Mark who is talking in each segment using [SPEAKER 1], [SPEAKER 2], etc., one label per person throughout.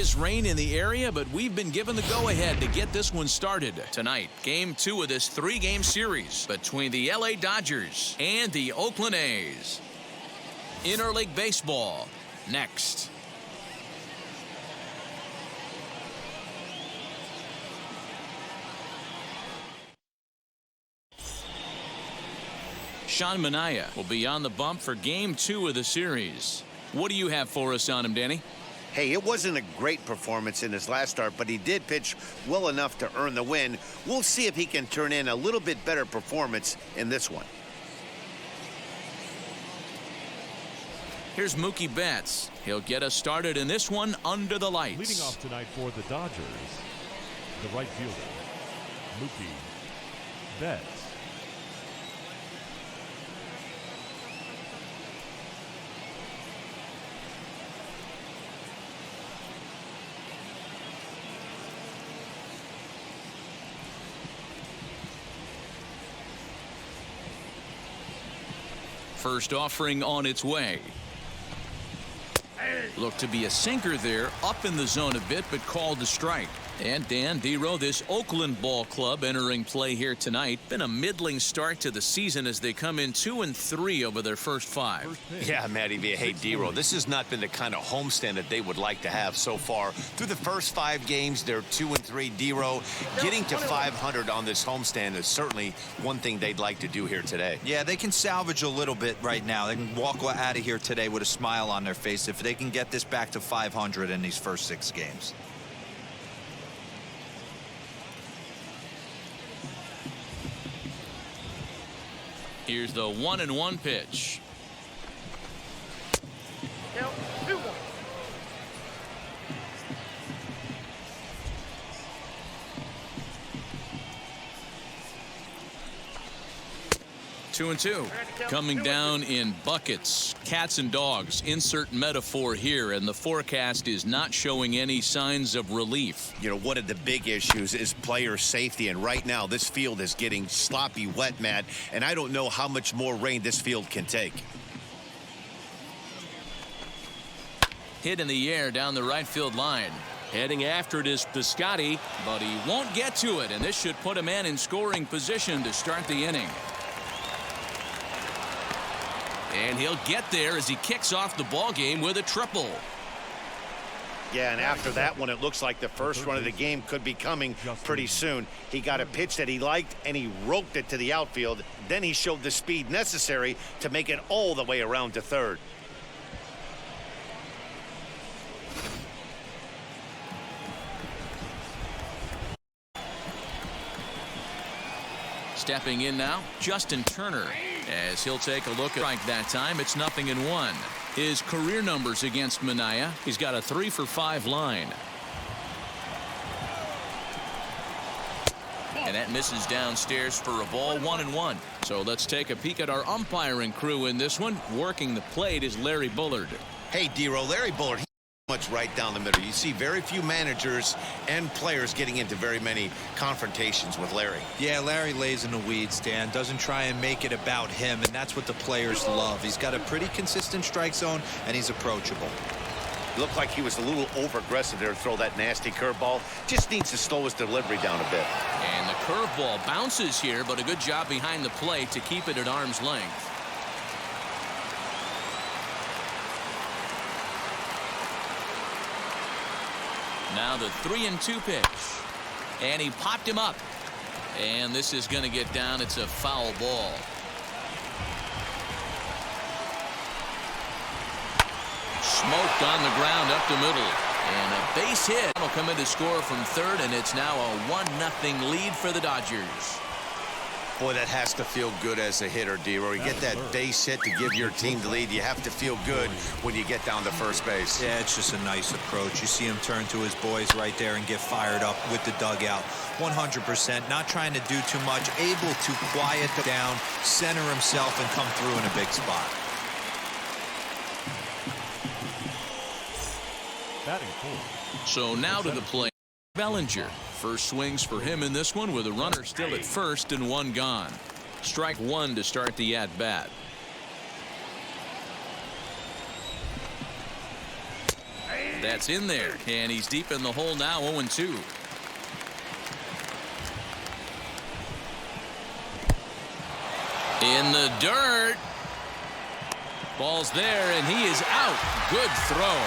[SPEAKER 1] is rain in the area, but we've been given the go-ahead to get this one started. Tonight, Game 2 of this 3-game series between the LA Dodgers and the Oakland A's. Interleague Baseball, next. Sean Manaea will be on the bump for Game 2 of the series. What do you have for us on him, Danny?
[SPEAKER 2] Hey, it wasn't a great performance in his last start, but he did pitch well enough to earn the win. We'll see if he can turn in a little bit better performance in this one.
[SPEAKER 1] Here's Mookie Betts. He'll get us started in this one under the lights.
[SPEAKER 3] Leading off tonight for the Dodgers, the right fielder, Mookie Betts.
[SPEAKER 1] First offering on its way. Looked to be a sinker there, up in the zone a bit, but called to strike. And Dan Dero, this Oakland ball club entering play here tonight. Been a middling start to the season as they come in 2-3 over their first 5.
[SPEAKER 4] Yeah, Matty V. Hey, Dero, this has not been the kind of homestand that they would like to have so far. Through the first 5 games, they're 2-3. Dero, getting to 500 on this homestand is certainly one thing they'd like to do here today.
[SPEAKER 5] Yeah, they can salvage a little bit right now. They can walk out of here today with a smile on their face if they can get this back to 500 in these first 6 games.
[SPEAKER 1] Here's the 1-1 pitch.
[SPEAKER 6] Count 2-1.
[SPEAKER 1] 2-2. Coming down in buckets. Cats and dogs. Insert metaphor here, and the forecast is not showing any signs of relief.
[SPEAKER 2] You know, one of the big issues is player safety, and right now this field is getting sloppy wet, Matt, and I don't know how much more rain this field can take.
[SPEAKER 1] Hit in the air down the right field line. Heading after it is Piscotty, but he won't get to it, and this should put a man in scoring position to start the inning. And he'll get there as he kicks off the ball game with a triple.
[SPEAKER 2] Yeah, and after that one, it looks like the first run of the game could be coming pretty soon. He got a pitch that he liked, and he roped it to the outfield. Then he showed the speed necessary to make it all the way around to third.
[SPEAKER 1] Stepping in now, Justin Turner, as he'll take a look at strike that time. It's 0-1. His career numbers against Manaea, he's got a 3-for-5 line. And that misses downstairs for a ball, 1-1. So let's take a peek at our umpiring crew in this one. Working the plate is Larry Bullard.
[SPEAKER 2] Hey, Dero, Larry Bullard. Much right down the middle. You see very few managers and players getting into very many confrontations with Larry.
[SPEAKER 5] Yeah, Larry lays in the weeds, Dan. Doesn't try and make it about him, and that's what the players love. He's got a pretty consistent strike zone, and he's approachable.
[SPEAKER 2] Looked like he was a little over-aggressive there to throw that nasty curveball. Just needs to slow his delivery down a bit.
[SPEAKER 1] And the curveball bounces here, but a good job behind the plate to keep it at arm's length. Now the 3-2 pitch. And he popped him up. And this is going to get down. It's a foul ball. Smoked on the ground up the middle. And a base hit will come in to score from third, and it's now a 1-0 lead for the Dodgers.
[SPEAKER 2] Boy, that has to feel good as a hitter, Dero. You get that base hit to give your team the lead. You have to feel good when you get down to first base.
[SPEAKER 5] Yeah, it's just a nice approach. You see him turn to his boys right there and get fired up with the dugout. 100%, not trying to do too much, able to quiet down, center himself, and come through in a big spot.
[SPEAKER 3] Batting full.
[SPEAKER 1] So now to the plate, Bellinger. First swings for him in this one with a runner still at first and one gone. Strike one to start the at-bat. That's in there, and he's deep in the hole now, 0-2. In the dirt. Ball's there, and he is out. Good throw.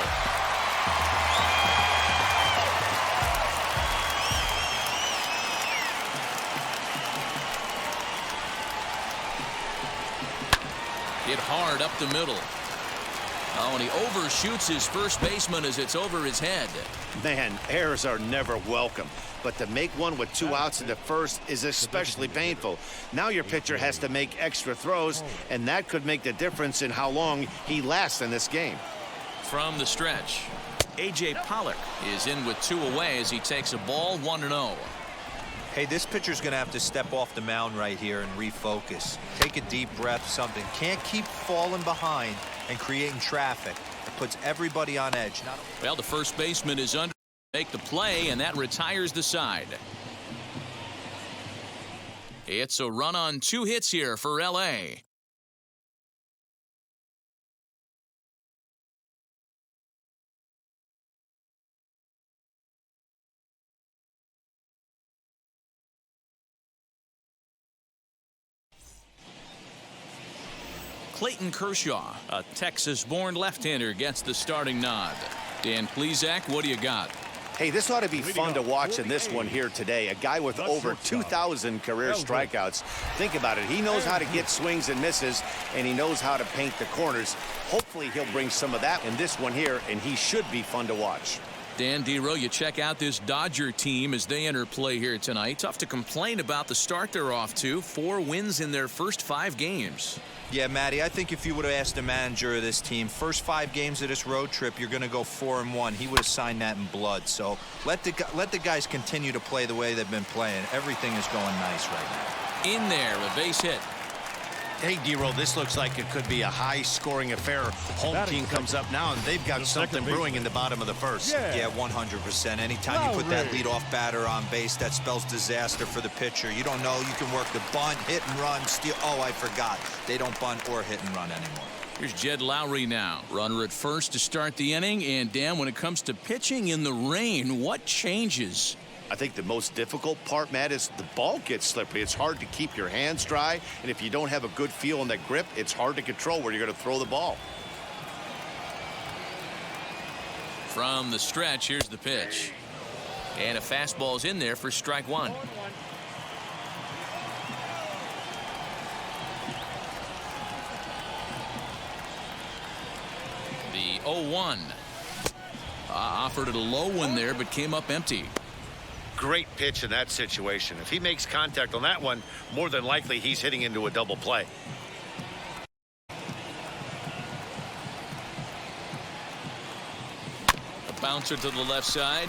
[SPEAKER 1] Hit hard up the middle. Oh, and he overshoots his first baseman as it's over his head.
[SPEAKER 2] Man, errors are never welcome. But to make one with 2 outs in the first is especially painful. Now your pitcher has to make extra throws, and that could make the difference in how long he lasts in this game.
[SPEAKER 1] From the stretch, A.J. Pollock is in with 2 away as he takes a ball, 1-0.
[SPEAKER 5] Hey, this pitcher's going to have to step off the mound right here and refocus. Take a deep breath, something. Can't keep falling behind and creating traffic. It puts everybody on edge.
[SPEAKER 1] Well, the first baseman is under. Make the play, and that retires the side. It's a run on 2 hits here for L.A. Clayton Kershaw, a Texas-born left-hander, gets the starting nod. Dan Plesac, what do you got?
[SPEAKER 2] Hey, this ought to be fun to watch in this one here today. A guy with over 2,000 career strikeouts. Think about it. He knows how to get swings and misses, and he knows how to paint the corners. Hopefully, he'll bring some of that in this one here, and he should be fun to watch.
[SPEAKER 1] Dan Dero, you check out this Dodger team as they enter play here tonight. Tough to complain about the start they're off to. 4 wins in their first 5 games.
[SPEAKER 5] Yeah, Matty, I think if you would have asked the manager of this team, first 5 games of this road trip, you're going to go 4-1. He would have signed that in blood. So let the guys continue to play the way they've been playing. Everything is going nice right now.
[SPEAKER 1] In there, a base hit.
[SPEAKER 2] Hey, Dero, this looks like it could be a high-scoring affair. Home team comes up now, and they've got something brewing in the bottom of the first.
[SPEAKER 5] Yeah, 100%. Anytime you put that leadoff batter on base, that spells disaster for the pitcher. You don't know. You can work the bunt, hit and run, steal. Oh, I forgot. They don't bunt or hit and run anymore.
[SPEAKER 1] Here's Jed Lowry now. Runner at first to start the inning. And, Dan, when it comes to pitching in the rain, what changes?
[SPEAKER 2] I think the most difficult part, Matt, is the ball gets slippery. It's hard to keep your hands dry, and if you don't have a good feel on that grip, it's hard to control where you're going to throw the ball.
[SPEAKER 1] From the stretch, here's the pitch. And a fastball's in there for strike 1. The 0-1. Offered it a low one there, but came up empty.
[SPEAKER 2] Great pitch in that situation. If he makes contact on that one, more than likely he's hitting into a double play.
[SPEAKER 1] A bouncer to the left side.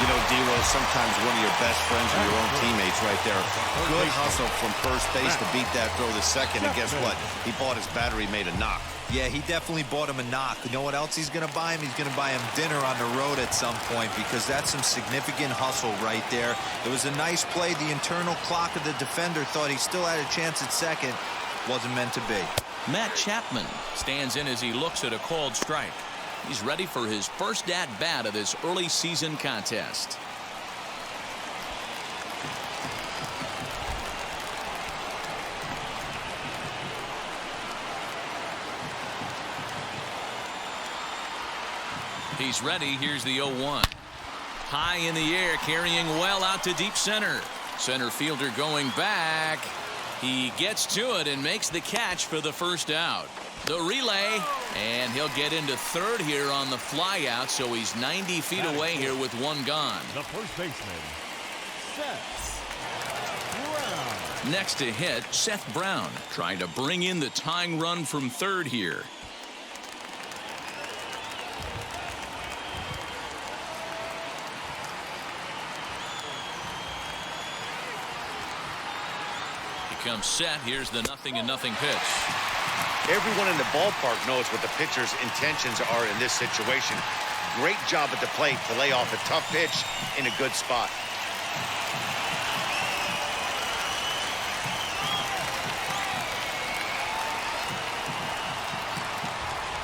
[SPEAKER 2] You know, Dero, sometimes one of your best friends are your own teammates right there. Good hustle from first base to beat that throw to second, and guess what? He bought his battery, made a knock.
[SPEAKER 5] Yeah, he definitely bought him a knock. You know what else he's going to buy him? He's going to buy him dinner on the road at some point, because that's some significant hustle right there. It was a nice play. The internal clock of the defender thought he still had a chance at second. Wasn't meant to be.
[SPEAKER 1] Matt Chapman stands in as he looks at a called strike. He's ready for his first at-bat of this early season contest. He's ready. Here's the 0-1. High in the air, carrying well out to deep center. Center fielder going back. He gets to it and makes the catch for the first out. The relay, and he'll get into third here on the fly out, so he's 90 feet away here with 1 gone.
[SPEAKER 3] The first baseman, Seth Brown.
[SPEAKER 1] Next to hit, Seth Brown, trying to bring in the tying run from third here. He comes set. Here's the 0-0 pitch.
[SPEAKER 2] Everyone in the ballpark knows what the pitcher's intentions are in this situation. Great job at the plate to lay off a tough pitch in a good spot.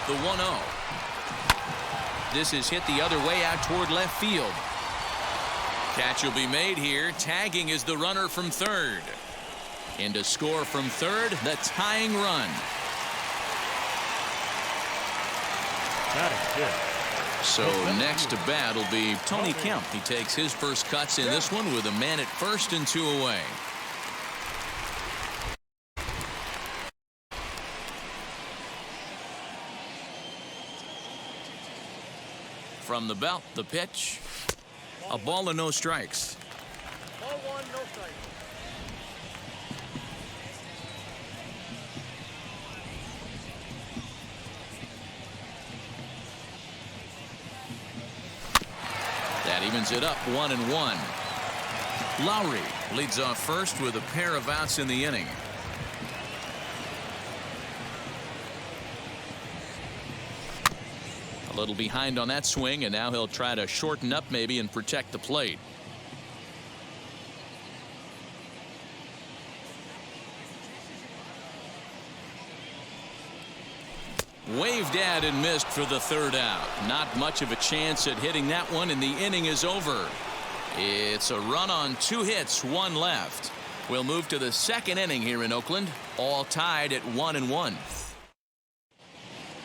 [SPEAKER 1] The 1-0. This is hit the other way out toward left field. Catch will be made here. Tagging is the runner from third. And to score from third, the tying run. So next to bat will be Tony Kemp. He takes his first cuts in this one with a man at first and 2 away. From the belt, the pitch. A ball and no strikes.
[SPEAKER 6] Ball 1, no strikes.
[SPEAKER 1] That evens it up 1-1. Lowry leads off first with a pair of outs in the inning. A little behind on that swing, and now he'll try to shorten up maybe and protect the plate. Waved at and missed for the third out. Not much of a chance at hitting that one, and the inning is over. It's a run on 2 hits, 1 left. We'll move to the second inning here in Oakland, all tied at 1-1.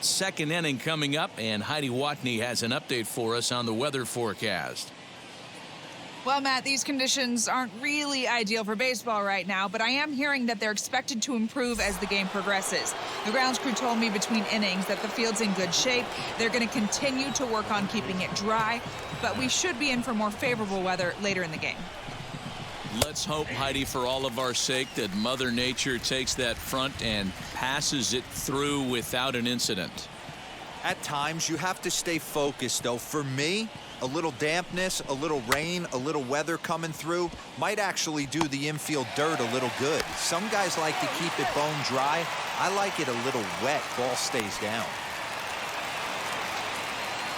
[SPEAKER 1] Second inning coming up, and Heidi Watney has an update for us on the weather forecast.
[SPEAKER 7] Well, Matt, these conditions aren't really ideal for baseball right now, but I am hearing that they're expected to improve as the game progresses. The grounds crew told me between innings that the field's in good shape. They're going to continue to work on keeping it dry, but we should be in for more favorable weather later in the game.
[SPEAKER 1] Let's hope, Heidi, for all of our sake, that Mother Nature takes that front and passes it through without an incident.
[SPEAKER 5] At times, you have to stay focused, though. For me, a little dampness, a little rain, a little weather coming through might actually do the infield dirt a little good. Some guys like to keep it bone dry. I like it a little wet. Ball stays down.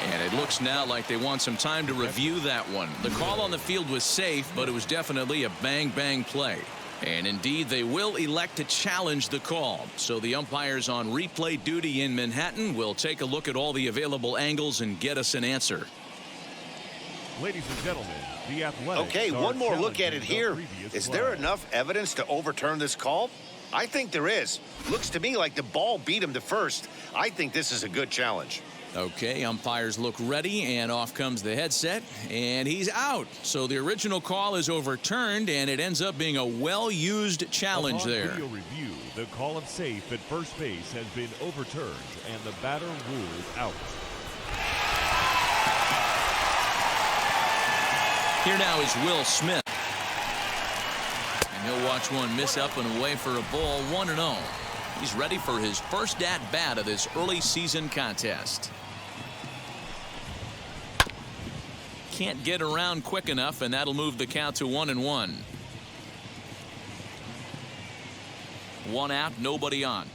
[SPEAKER 1] And it looks now like they want some time to review that one. The call on the field was safe, but it was definitely a bang-bang play. And indeed, they will elect to challenge the call. So the umpires on replay duty in Manhattan will take a look at all the available angles and get us an answer.
[SPEAKER 3] Ladies and gentlemen, the Athletics.
[SPEAKER 2] Okay, one more look at it
[SPEAKER 3] challenging
[SPEAKER 2] here.
[SPEAKER 3] the previous
[SPEAKER 2] Is there
[SPEAKER 3] flag.
[SPEAKER 2] enough evidence to overturn this call? I think there is. Looks to me like the ball beat him to first. I think this is a good challenge.
[SPEAKER 1] Okay, umpires look ready, and off comes the headset, and he's out. So the original call is overturned, and it ends up being a well-used challenge
[SPEAKER 3] Upon
[SPEAKER 1] there.
[SPEAKER 3] video review, the call of safe at first base has been overturned, and the batter ruled out.
[SPEAKER 1] Here now is Will Smith. And he'll watch one miss up and away for a ball, 1-0. He's ready for his first at-bat of this early season contest. Can't get around quick enough, and that'll move the count to 1-1. 1 out, nobody on.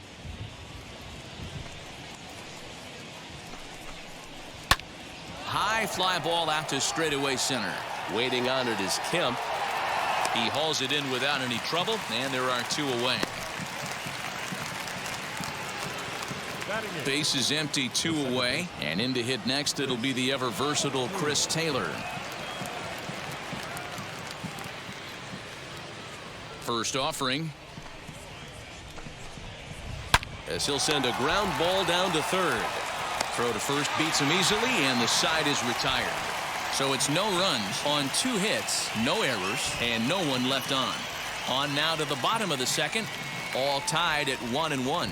[SPEAKER 1] High fly ball out to straightaway center. Waiting on it is Kemp. He hauls it in without any trouble, and there are 2 away. Base is empty, 2 away, and in to hit next it'll be the ever versatile Chris Taylor. First offering, as he'll send a ground ball down to third. Throw to first beats him easily, and the side is retired. So it's no runs on 2 hits, no errors, and no one left on. On now to the bottom of the second, all tied at 1-1.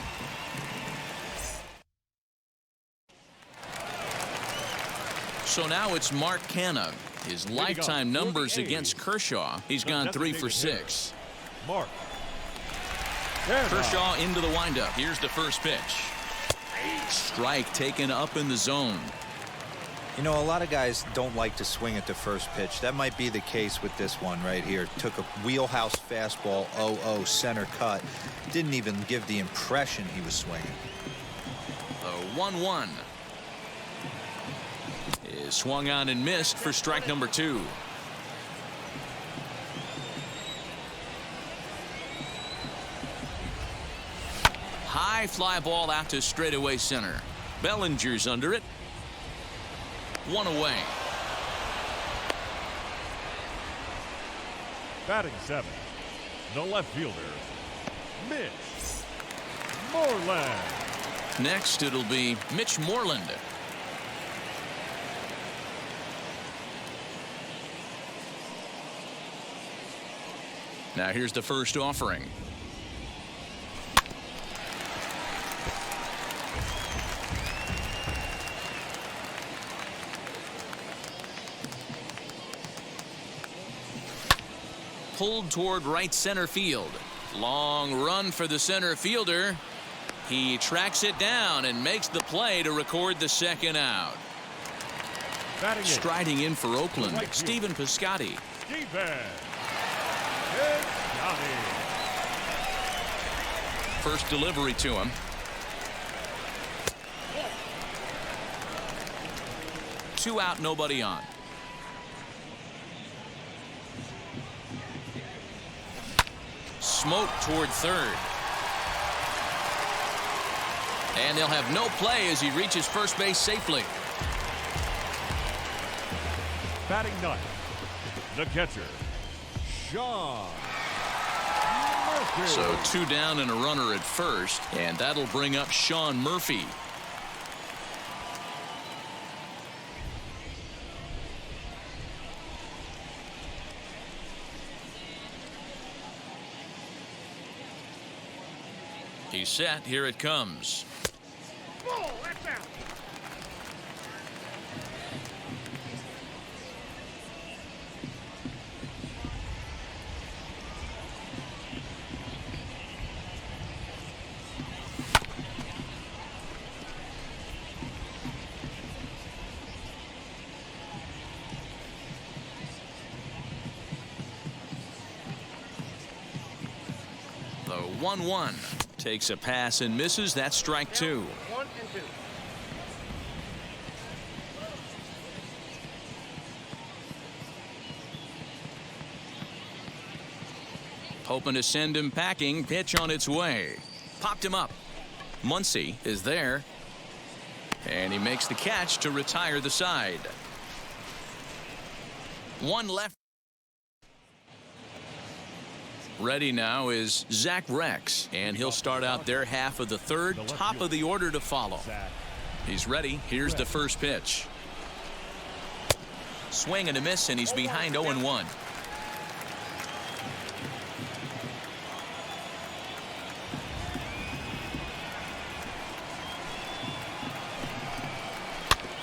[SPEAKER 1] So now it's Mark Canha. His lifetime numbers against Kershaw. He's gone 3 for 6.
[SPEAKER 3] Mark
[SPEAKER 1] Kershaw into the windup. Here's the first pitch. Strike taken up in the zone.
[SPEAKER 5] You know, a lot of guys don't like to swing at the first pitch. That might be the case with this one right here. Took a wheelhouse fastball, 0-0 center cut. Didn't even give the impression he was swinging.
[SPEAKER 1] The 1-1 is swung on and missed for strike number 2. High fly ball out to straightaway center. Bellinger's under it. One away.
[SPEAKER 3] Batting 7th, the left fielder, Mitch Moreland.
[SPEAKER 1] Next, it'll be Mitch Moreland. Now here's the first offering. Pulled toward right center field. Long run for the center fielder. He tracks it down and makes the play to record the second out. Striding in for Oakland, Stephen Piscotty. First delivery to him. Two out, nobody on. Smoke toward third. And they'll have no play as he reaches first base safely.
[SPEAKER 3] Batting 9th, the catcher, Sean Murphy.
[SPEAKER 1] So 2 down and a runner at first, and that'll bring up Sean Murphy. He's set. Here it comes.
[SPEAKER 6] Ball, that's out.
[SPEAKER 1] The 1-1 takes a pass and misses. That's strike 2.
[SPEAKER 6] 1 and 2.
[SPEAKER 1] Hoping to send him packing. Pitch on its way. Popped him up. Muncy is there. And he makes the catch to retire the side. One left. Ready now is Zach Rex, and he'll start out their half of the third. Top of the order to follow. He's ready. Here's the first pitch. Swing and a miss, and he's behind 0-1.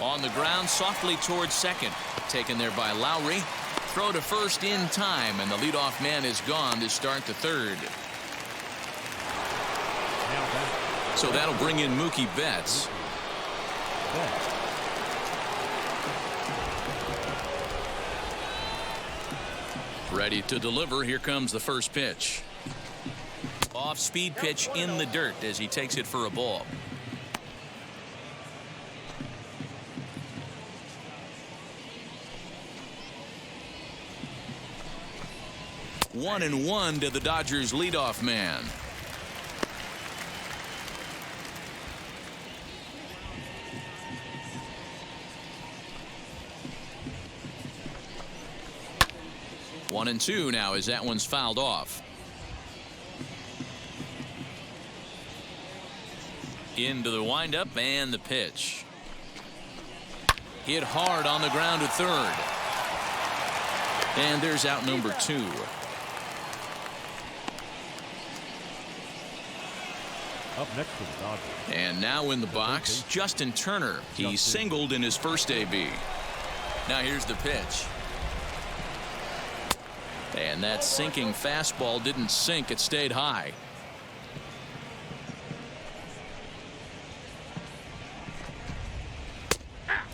[SPEAKER 1] On the ground, softly towards second. Taken there by Lowry. Throw to first in time, and the leadoff man is gone to start the third. So that'll bring in Mookie Betts. Ready to deliver. Here comes the first pitch. Off-speed pitch in the dirt as he takes it for a ball. One and one to the Dodgers leadoff man. One and two now as that one's fouled off. Into the windup and the pitch. Hit hard on the ground to third. And there's out number 2.
[SPEAKER 3] Up next to the Dodgers.
[SPEAKER 1] And now in the box, Justin Turner. He singled in his first AB. Now here's the pitch. And that sinking fastball didn't sink. It stayed high.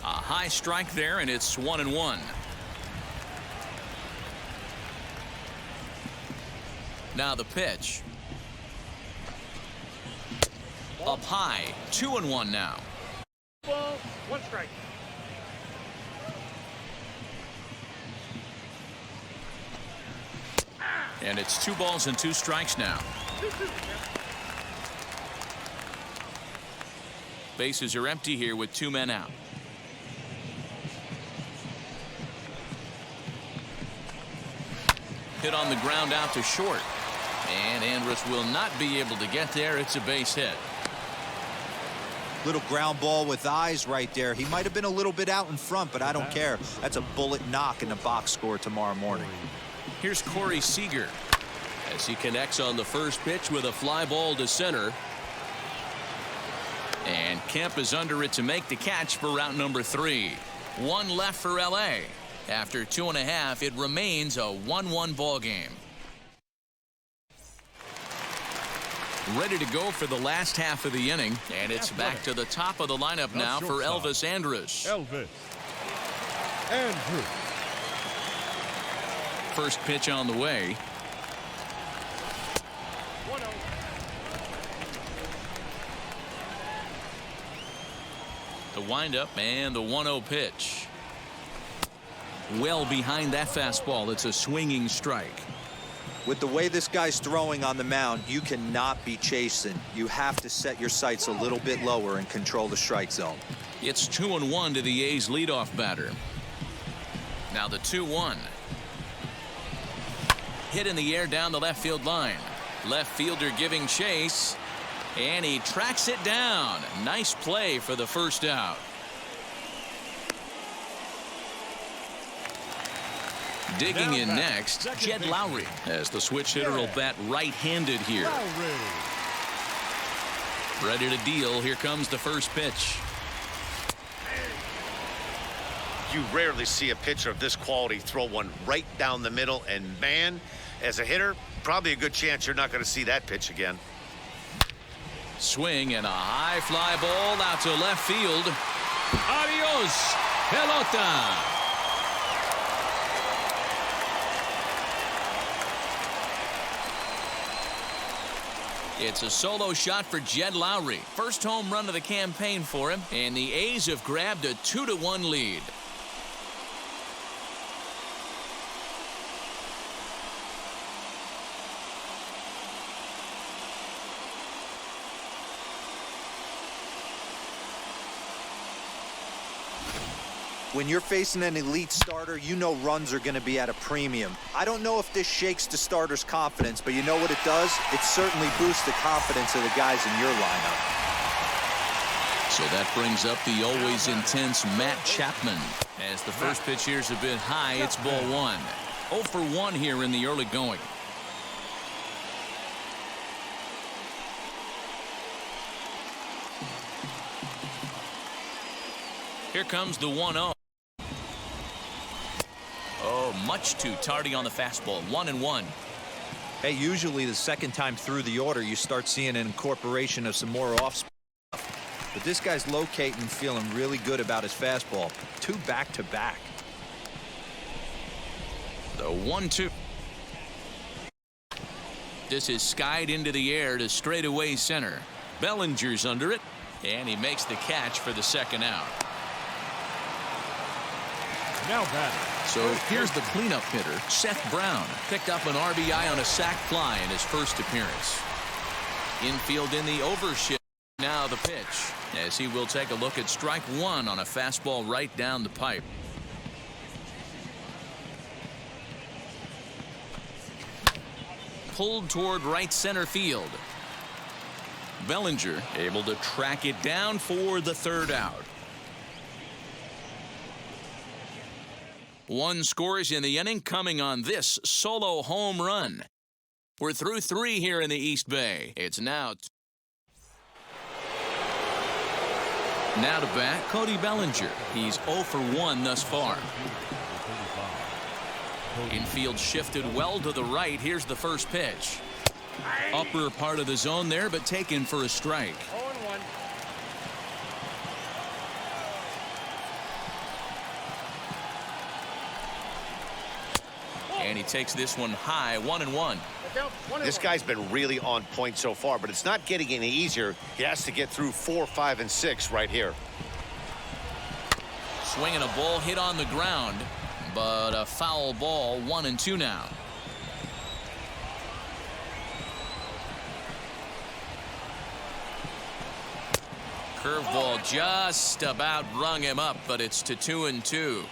[SPEAKER 1] A high strike there, and it's 1-1. Now the pitch. Up high. 2-1 now.
[SPEAKER 6] Ball, 1 strike.
[SPEAKER 1] And it's 2 balls and 2 strikes now. Bases are empty here with 2 men out. Hit on the ground out to short. And Andrus will not be able to get there. It's a base hit.
[SPEAKER 5] Little ground ball with eyes right there. He might have been a little bit out in front, but I don't care. That's a bullet knock in the box score tomorrow morning.
[SPEAKER 1] Here's Corey Seager as he connects on the first pitch with a fly ball to center. And Kemp is under it to make the catch for route number 3. 1 left for LA. After 2.5, it remains a 1-1 ball game. Ready to go for the last half of the inning, and it's back to the top of the lineup now for Elvis Andrus.
[SPEAKER 3] Elvis Andrus.
[SPEAKER 1] First pitch on the way.
[SPEAKER 6] 1-0.
[SPEAKER 1] The windup and the 1-0 pitch. Well behind that fastball. It's a swinging strike.
[SPEAKER 5] With the way this guy's throwing on the mound, you cannot be chasing. You have to set your sights a little bit lower and control the strike zone.
[SPEAKER 1] It's 2-1 to the A's leadoff batter. Now the 2-1. Hit in the air down the left field line. Left fielder giving chase. And he tracks it down. Nice play for the first out. Digging in next, Jed Lowry, as the switch hitter will bat right-handed here. Ready to deal. Here comes the first pitch.
[SPEAKER 2] You rarely see a pitcher of this quality throw one right down the middle, and man, as a hitter, probably a good chance you're not going to see that pitch again.
[SPEAKER 1] Swing and a high fly ball out to left field. Adios, pelota. It's a solo shot for Jed Lowry. First home run of the campaign for him, and the A's have grabbed a 2-1 lead.
[SPEAKER 5] When you're facing an elite starter, you know runs are going to be at a premium. I don't know if this shakes the starter's confidence, but you know what it does? It certainly boosts the confidence of the guys in your lineup.
[SPEAKER 1] So that brings up the always intense Matt Chapman. As the first pitch here's a bit high, it's ball 1. 0 for 1 here in the early going. Here comes the 1-0. Oh, much too tardy on the fastball. 1-1.
[SPEAKER 5] Hey, usually the second time through the order, you start seeing an incorporation of some more off stuff. But this guy's locating, feeling really good about his fastball. 2 back-to-back.
[SPEAKER 1] The 1-2. This is skied into the air to straightaway center. Bellinger's under it, and he makes the catch for the second out.
[SPEAKER 3] Now batting.
[SPEAKER 1] So here's the cleanup hitter, Seth Brown. Picked up an RBI on a sac fly in his first appearance. Infield in the overshift. Now the pitch, as he will take a look at strike 1 on a fastball right down the pipe. Pulled toward right center field. Bellinger able to track it down for the third out. 1 scores in the inning, coming on this solo home run. We're through 3 here in the East Bay. It's now to bat Cody Bellinger. He's 0 for 1 thus far. Infield shifted well to the right. Here's the first pitch. Upper part of the zone there, but taken for a strike.
[SPEAKER 6] 0-1.
[SPEAKER 1] And he takes this one high. 1-1.
[SPEAKER 2] This guy's been really on point so far, but it's not getting any easier. He has to get through 4, 5, and 6 right here.
[SPEAKER 1] Swinging a ball hit on the ground, but a foul ball. 1-2 now. Curveball just about rung him up, but it's to 2-2.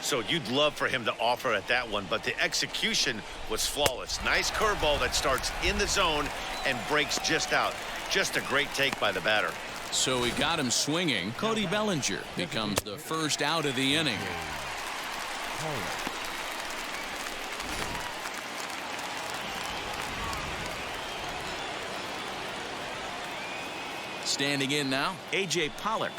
[SPEAKER 2] So you'd love for him to offer at that one, but the execution was flawless. Nice curveball that starts in the zone and breaks just out. Just a great take by the batter.
[SPEAKER 1] So he got him swinging. Cody Bellinger becomes the first out of the inning. Standing in now, A.J. Pollock.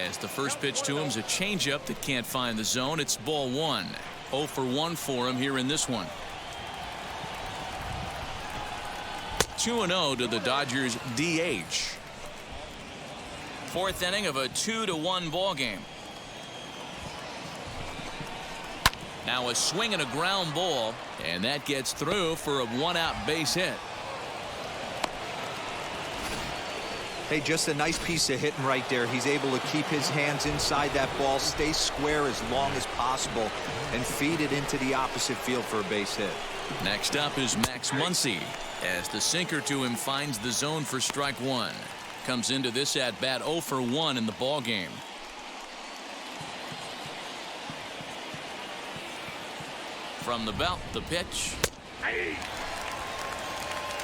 [SPEAKER 1] As the first pitch to him is a changeup that can't find the zone. It's ball one. 0 for 1 for him here in this one. 2-0 to the Dodgers DH. Fourth inning of a 2-1 ball game. Now a swing and a ground ball, and that gets through for a 1-out base hit.
[SPEAKER 5] Hey, just a nice piece of hitting right there. He's able to keep his hands inside that ball, stay square as long as possible, and feed it into the opposite field for a base hit.
[SPEAKER 1] Next up is Max Muncy, as the sinker to him finds the zone for strike one. Comes into this at bat 0 for 1 in the ball game. From the belt, the pitch.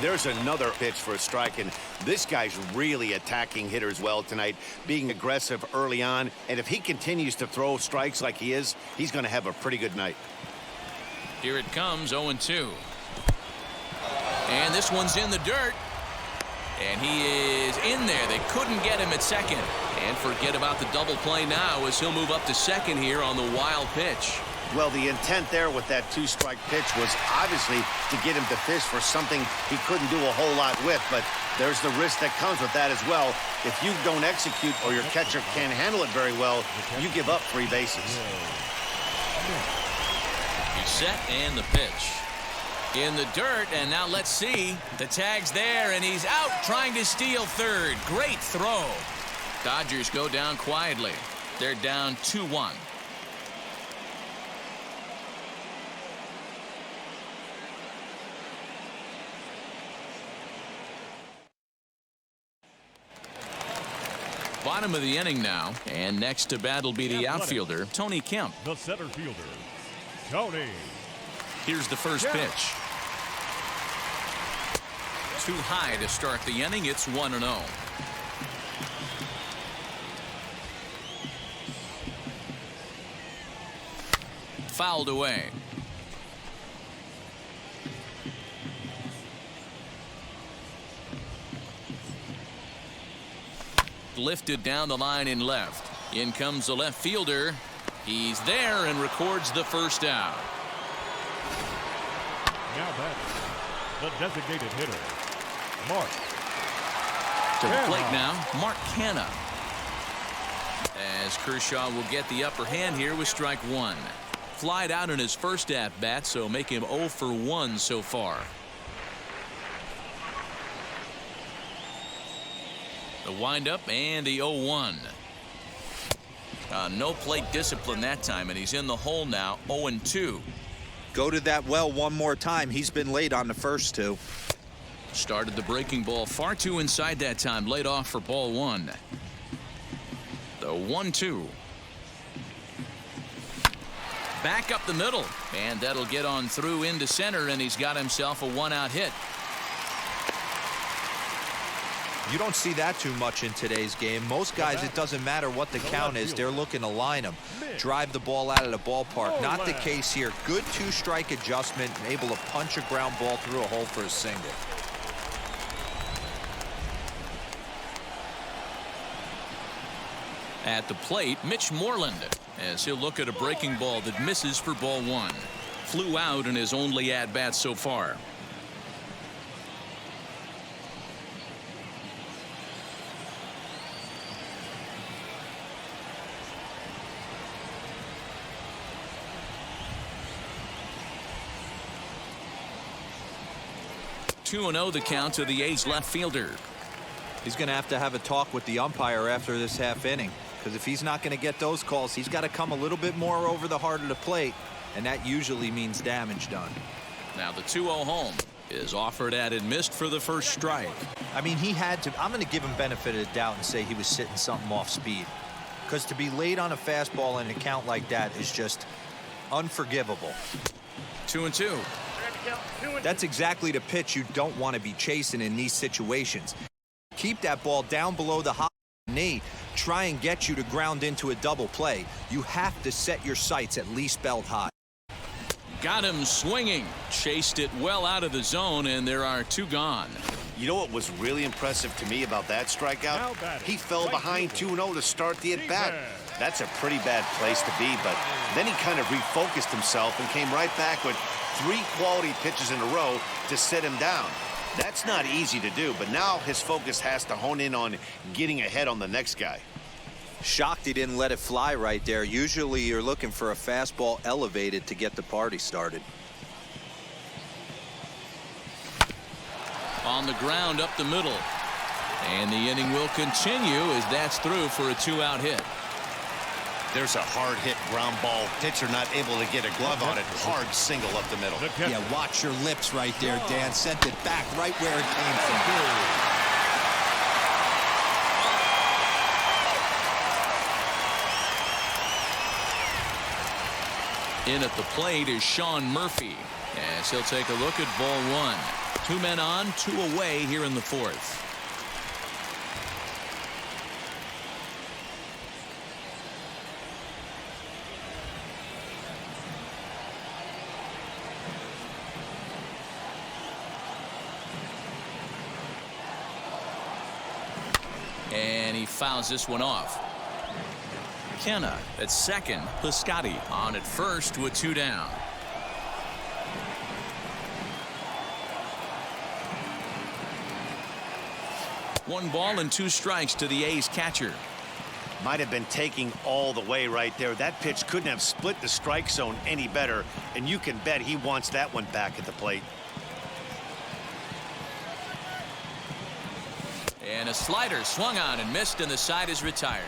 [SPEAKER 2] There's another pitch for a strike, and this guy's really attacking hitters well tonight, being aggressive early on, and if he continues to throw strikes like he is, he's going to have a pretty good night.
[SPEAKER 1] Here it comes, 0-2. And this one's in the dirt. And he is in there. They couldn't get him at second. And forget about the double play now as he'll move up to second here on the wild pitch.
[SPEAKER 2] Well, the intent there with that two-strike pitch was obviously to get him to fish for something he couldn't do a whole lot with, but there's the risk that comes with that as well. If you don't execute or your catcher can't handle it very well, you give up 3 bases.
[SPEAKER 1] He's set and the pitch. In the dirt, and now let's see. The tag's there, and he's out trying to steal third. Great throw. Dodgers go down quietly. They're down 2-1. Bottom of the inning now, and next to bat will be the outfielder, Tony Kemp.
[SPEAKER 3] The center fielder, Tony.
[SPEAKER 1] Here's the first pitch. Too high to start the inning. It's 1-0. Fouled away. Lifted down the line in left. In comes the left fielder. He's there and records the first out.
[SPEAKER 3] Now that's the designated hitter, Mark.
[SPEAKER 1] To the plate now, Mark Canha. As Kershaw will get the upper hand here with strike one. Flied out in his first at bat, so make him 0 for 1 so far. The windup and the 0-1. No plate discipline that time, and he's in the hole now, 0-2.
[SPEAKER 5] Go to that well one more time. He's been late on the first two.
[SPEAKER 1] Started the breaking ball far too inside that time. Laid off for ball one. The 1-2. Back up the middle, and that'll get on through into center, and he's got himself a 1-out hit.
[SPEAKER 5] You don't see that too much in today's game. Most guys, it doesn't matter what the count is. They're looking to line them, drive the ball out of the ballpark. Not the case here. Good two-strike adjustment, and able to punch a ground ball through a hole for a single.
[SPEAKER 1] At the plate, Mitch Moreland, as he'll look at a breaking ball that misses for ball one. Flew out in his only at-bat so far. (2-0) the count to the A's left fielder.
[SPEAKER 5] He's going to have a talk with the umpire after this half inning, because if he's not going to get those calls, he's got to come a little bit more over the heart of the plate, and that usually means damage done.
[SPEAKER 1] Now the 2-0 home. is offered at and missed for the first strike.
[SPEAKER 5] I mean, he had to. I'm going to give him benefit of the doubt and say he was sitting something off speed. Because to be late on a fastball in a count like that is just unforgivable.
[SPEAKER 1] 2-2.
[SPEAKER 5] That's exactly the pitch you don't want to be chasing in these situations. Keep that ball down below the high knee. Try and get you to ground into a double play. You have to set your sights at least belt high.
[SPEAKER 1] Got him swinging. Chased it well out of the zone, and there are 2 gone.
[SPEAKER 2] You know what was really impressive to me about that strikeout? He fell behind 2-0 to start the at-bat. That's a pretty bad place to be, but then he kind of refocused himself and came right back with 3 quality pitches in a row to sit him down. That's not easy to do, but now his focus has to hone in on getting ahead on the next guy.
[SPEAKER 5] Shocked he didn't let it fly right there. Usually you're looking for a fastball elevated to get the party started.
[SPEAKER 1] On the ground up the middle. And the inning will continue as that's through for a 2-out hit.
[SPEAKER 4] There's a hard hit ground ball. Pitcher not able to get a glove on it. Hard single up the middle.
[SPEAKER 5] Yeah, watch your lips right there, Dan. Sent it back right where it came from.
[SPEAKER 1] In at the plate is Sean Murphy as he'll take a look at ball 1. 2 men on, 2 away here in the 4th. And he fouls this one off. McKenna at second. Piscotty on at first with 2 down. One ball and 2 strikes to the A's catcher.
[SPEAKER 2] Might have been taking all the way right there. That pitch couldn't have split the strike zone any better, and you can bet he wants that one back at the plate.
[SPEAKER 1] And a slider swung on and missed, and the side is retired.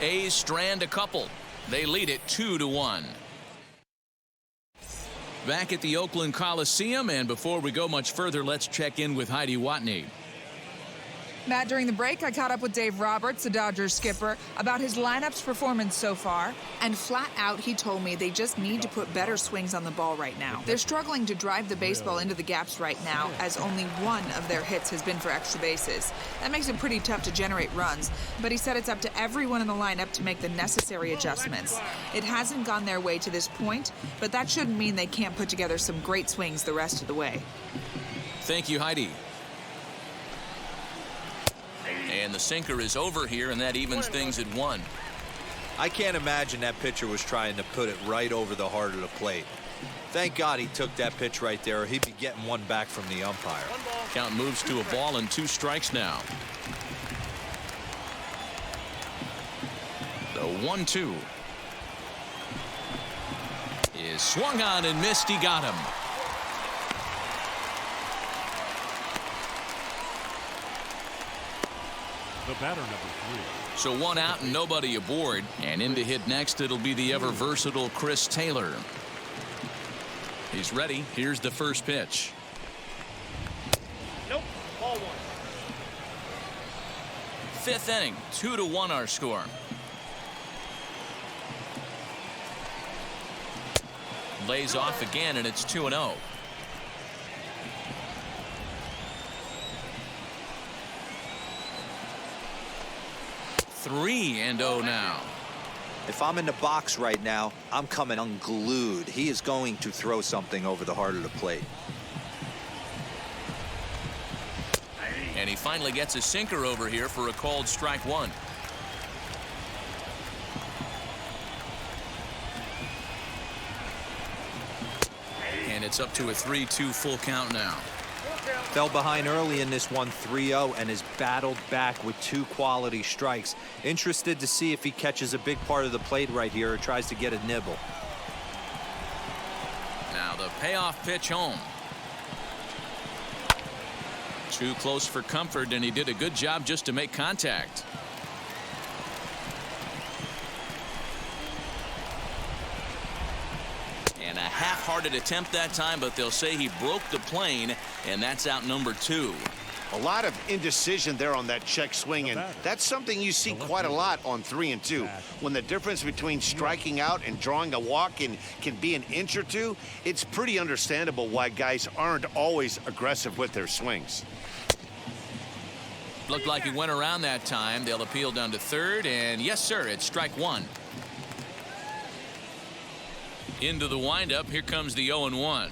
[SPEAKER 1] A's strand a couple. They lead it 2-1. Back at the Oakland Coliseum, and before we go much further, let's check in with Heidi Watney.
[SPEAKER 7] Matt, during the break, I caught up with Dave Roberts, the Dodgers skipper, about his lineup's performance so far. And flat out, he told me they just need to put better swings on the ball right now. They're struggling to drive the baseball into the gaps right now, as only 1 of their hits has been for extra bases. That makes it pretty tough to generate runs, but he said it's up to everyone in the lineup to make the necessary adjustments. It hasn't gone their way to this point, but that shouldn't mean they can't put together some great swings the rest of the way.
[SPEAKER 1] Thank you, Heidi. And the sinker is over here, and that evens things at 1.
[SPEAKER 5] I can't imagine that pitcher was trying to put it right over the heart of the plate. Thank God he took that pitch right there, or he'd be getting 1 back from the umpire.
[SPEAKER 1] Count moves to a ball and 2 strikes now. The 1-2 is swung on and missed. He got him.
[SPEAKER 3] The batter, number 3.
[SPEAKER 1] So 1 out and nobody aboard. And in to hit next, it'll be the ever versatile Chris Taylor. He's ready. Here's the first pitch.
[SPEAKER 6] Nope. Ball 1.
[SPEAKER 1] 5th inning. 2-1 our score. Lays off again, and it's 2-0. Three and 0 now.
[SPEAKER 5] If I'm in the box right now, I'm coming unglued. He is going to throw something over the heart of the plate.
[SPEAKER 1] And he finally gets a sinker over here for a called strike 1. And it's up to a 3-2 full count now.
[SPEAKER 5] Fell behind early in this one 3-0 and has battled back with 2 quality strikes. Interested to see if he catches a big part of the plate right here or tries to get a nibble.
[SPEAKER 1] Now the payoff pitch home. Too close for comfort, and he did a good job just to make contact. And a half half-hearted attempt that time, but they'll say he broke the plane, and that's out number 2.
[SPEAKER 2] A lot of indecision there on that check swing, and that's something you see quite a lot on 3 and 2. When the difference between striking out and drawing a walk can be an inch or two, it's pretty understandable why guys aren't always aggressive with their swings.
[SPEAKER 1] Looked like he went around that time. They'll appeal down to third, and yes, sir, it's strike 1. Into the windup, here comes the 0-1.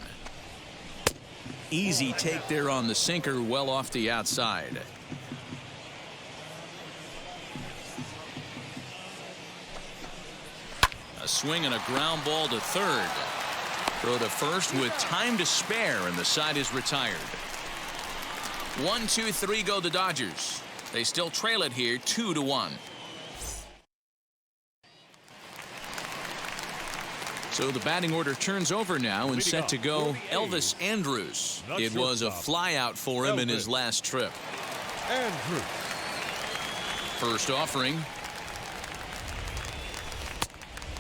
[SPEAKER 1] Easy take there on the sinker, well off the outside. A swing and a ground ball to third. Throw to first with time to spare, and the side is retired. 1-2-3 go the Dodgers. They still trail it here 2-1. So the batting order turns over now and set to go Elvis Andrus. It was a flyout for him in his last trip.
[SPEAKER 3] Andrus.
[SPEAKER 1] First offering.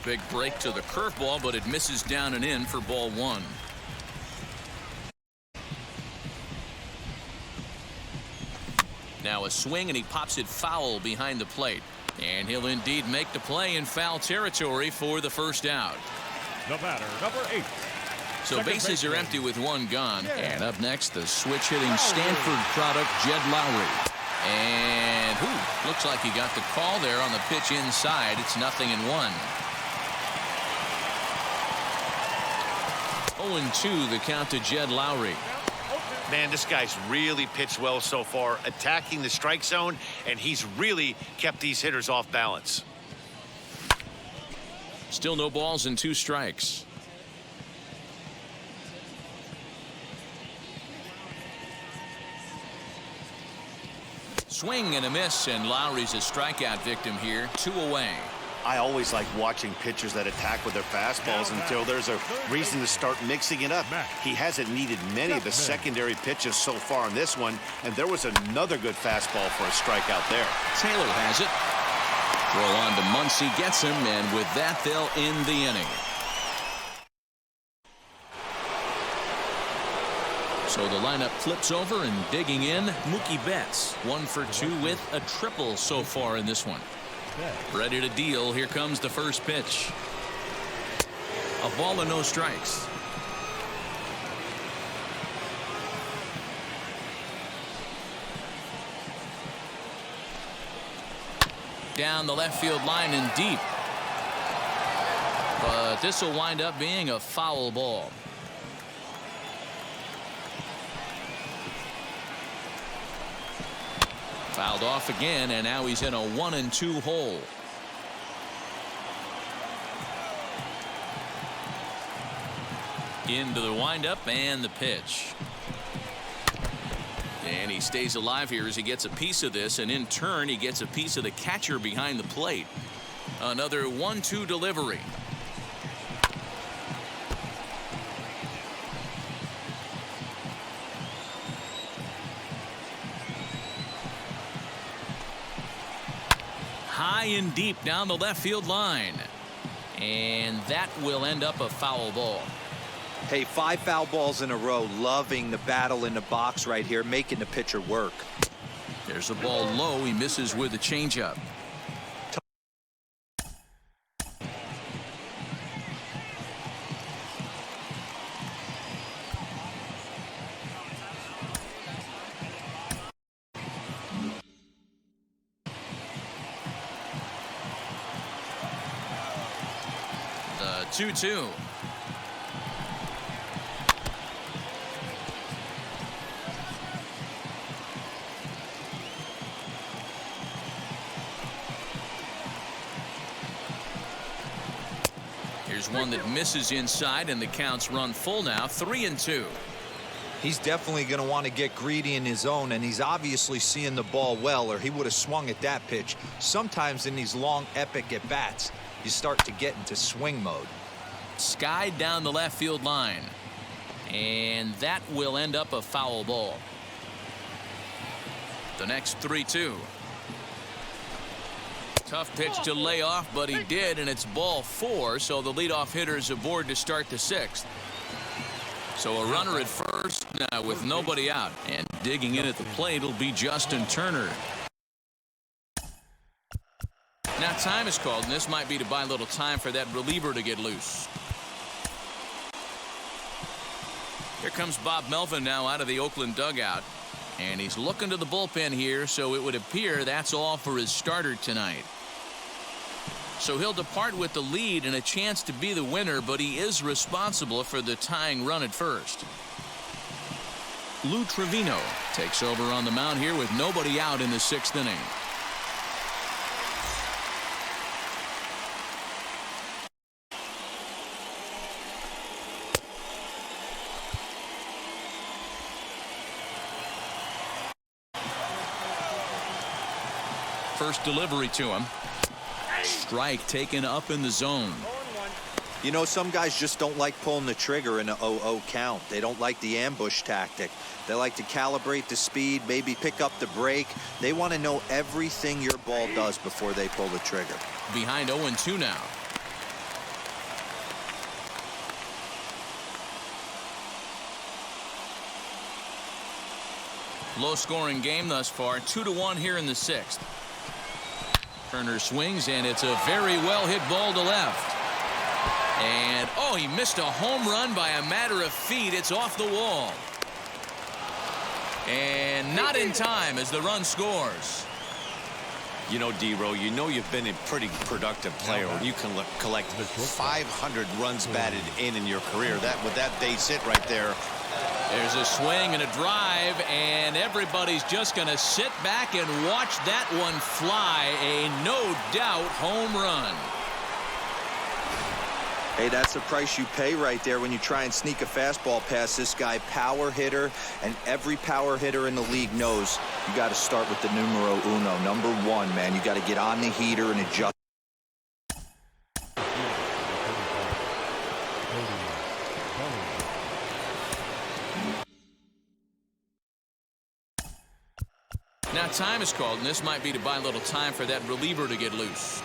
[SPEAKER 1] Big break to the curveball, but it misses down and in for ball 1. Now a swing, and he pops it foul behind the plate. And he'll indeed make the play in foul territory for the first out.
[SPEAKER 3] The batter, number 8.
[SPEAKER 1] So bases are empty with 1 gone. And up next, the switch-hitting Stanford product, Jed Lowrie. And looks like he got the call there on the pitch inside. It's 0-1. 0-2 the count to Jed Lowrie.
[SPEAKER 2] Man, this guy's really pitched well so far, attacking the strike zone, and he's really kept these hitters off balance.
[SPEAKER 1] Still no balls and 2 strikes. Swing and a miss, and Lowrie's a strikeout victim here. 2 away.
[SPEAKER 2] I always like watching pitchers that attack with their fastballs until there's a reason to start mixing it up. He hasn't needed many of the secondary pitches so far in this one, and there was another good fastball for a strikeout there.
[SPEAKER 1] Taylor has it. Throw on to Muncy, gets him, and with that, they'll end the inning. So the lineup flips over, and digging in, Mookie Betts. 1 for 2 with a triple so far in this one. Ready to deal. Here comes the first pitch. A ball and no strikes. Down the left field line and deep. But this will wind up being a foul ball. Fouled off again, and now he's in a 1-2 hole. Into the windup and the pitch. And he stays alive here as he gets a piece of this, and in turn he gets a piece of the catcher behind the plate. Another 1-2 delivery. High and deep down the left field line. And that will end up a foul ball.
[SPEAKER 5] Hey, 5 foul balls in a row. Loving the battle in the box right here, making the pitcher work.
[SPEAKER 1] There's a ball low. He misses with a changeup. The 2-2. Here's one that misses inside, and the count's run full now. 3-2.
[SPEAKER 5] He's definitely going to want to get greedy in his zone, and he's obviously seeing the ball well, or he would have swung at that pitch. Sometimes in these long, epic at-bats, you start to get into swing mode.
[SPEAKER 1] Skied down the left field line. And that will end up a foul ball. The next 3-2. Tough pitch to lay off, but he did, and it's ball 4, so the leadoff hitter is aboard to start the 6th. So a runner at first now with nobody out. And digging in at the plate will be Justin Turner. Now time is called, and this might be to buy a little time for that reliever to get loose. Here comes Bob Melvin now out of the Oakland dugout. And he's looking to the bullpen here, so it would appear that's all for his starter tonight. So he'll depart with the lead and a chance to be the winner, but he is responsible for the tying run at first. Lou Trevino takes over on the mound here with nobody out in the 6th inning. First delivery to him. Strike taken up in the zone.
[SPEAKER 5] You know, some guys just don't like pulling the trigger in an 0-0 count. They don't like the ambush tactic. They like to calibrate the speed, maybe pick up the brake. They want to know everything your ball does before they pull the trigger.
[SPEAKER 1] Behind 0-2 now. Low scoring game thus far. 2-1 here in the 6th. Turner swings, and it's a very well hit ball to left. And oh, he missed a home run by a matter of feet. It's off the wall. And not in time as the run scores.
[SPEAKER 4] You know, D-Row, you know you've been a pretty productive player when you can collect 500 runs batted in your career. That with that base hit right there.
[SPEAKER 1] There's a swing and a drive, and everybody's just going to sit back and watch that one fly. A no-doubt home run.
[SPEAKER 5] Hey, that's the price you pay right there when you try and sneak a fastball past this guy. Power hitter, and every power hitter in the league knows you got to start with the numero uno, number 1, man. You got to get on the heater and adjust.
[SPEAKER 1] Now time is called, and this might be to buy a little time for that reliever to get loose.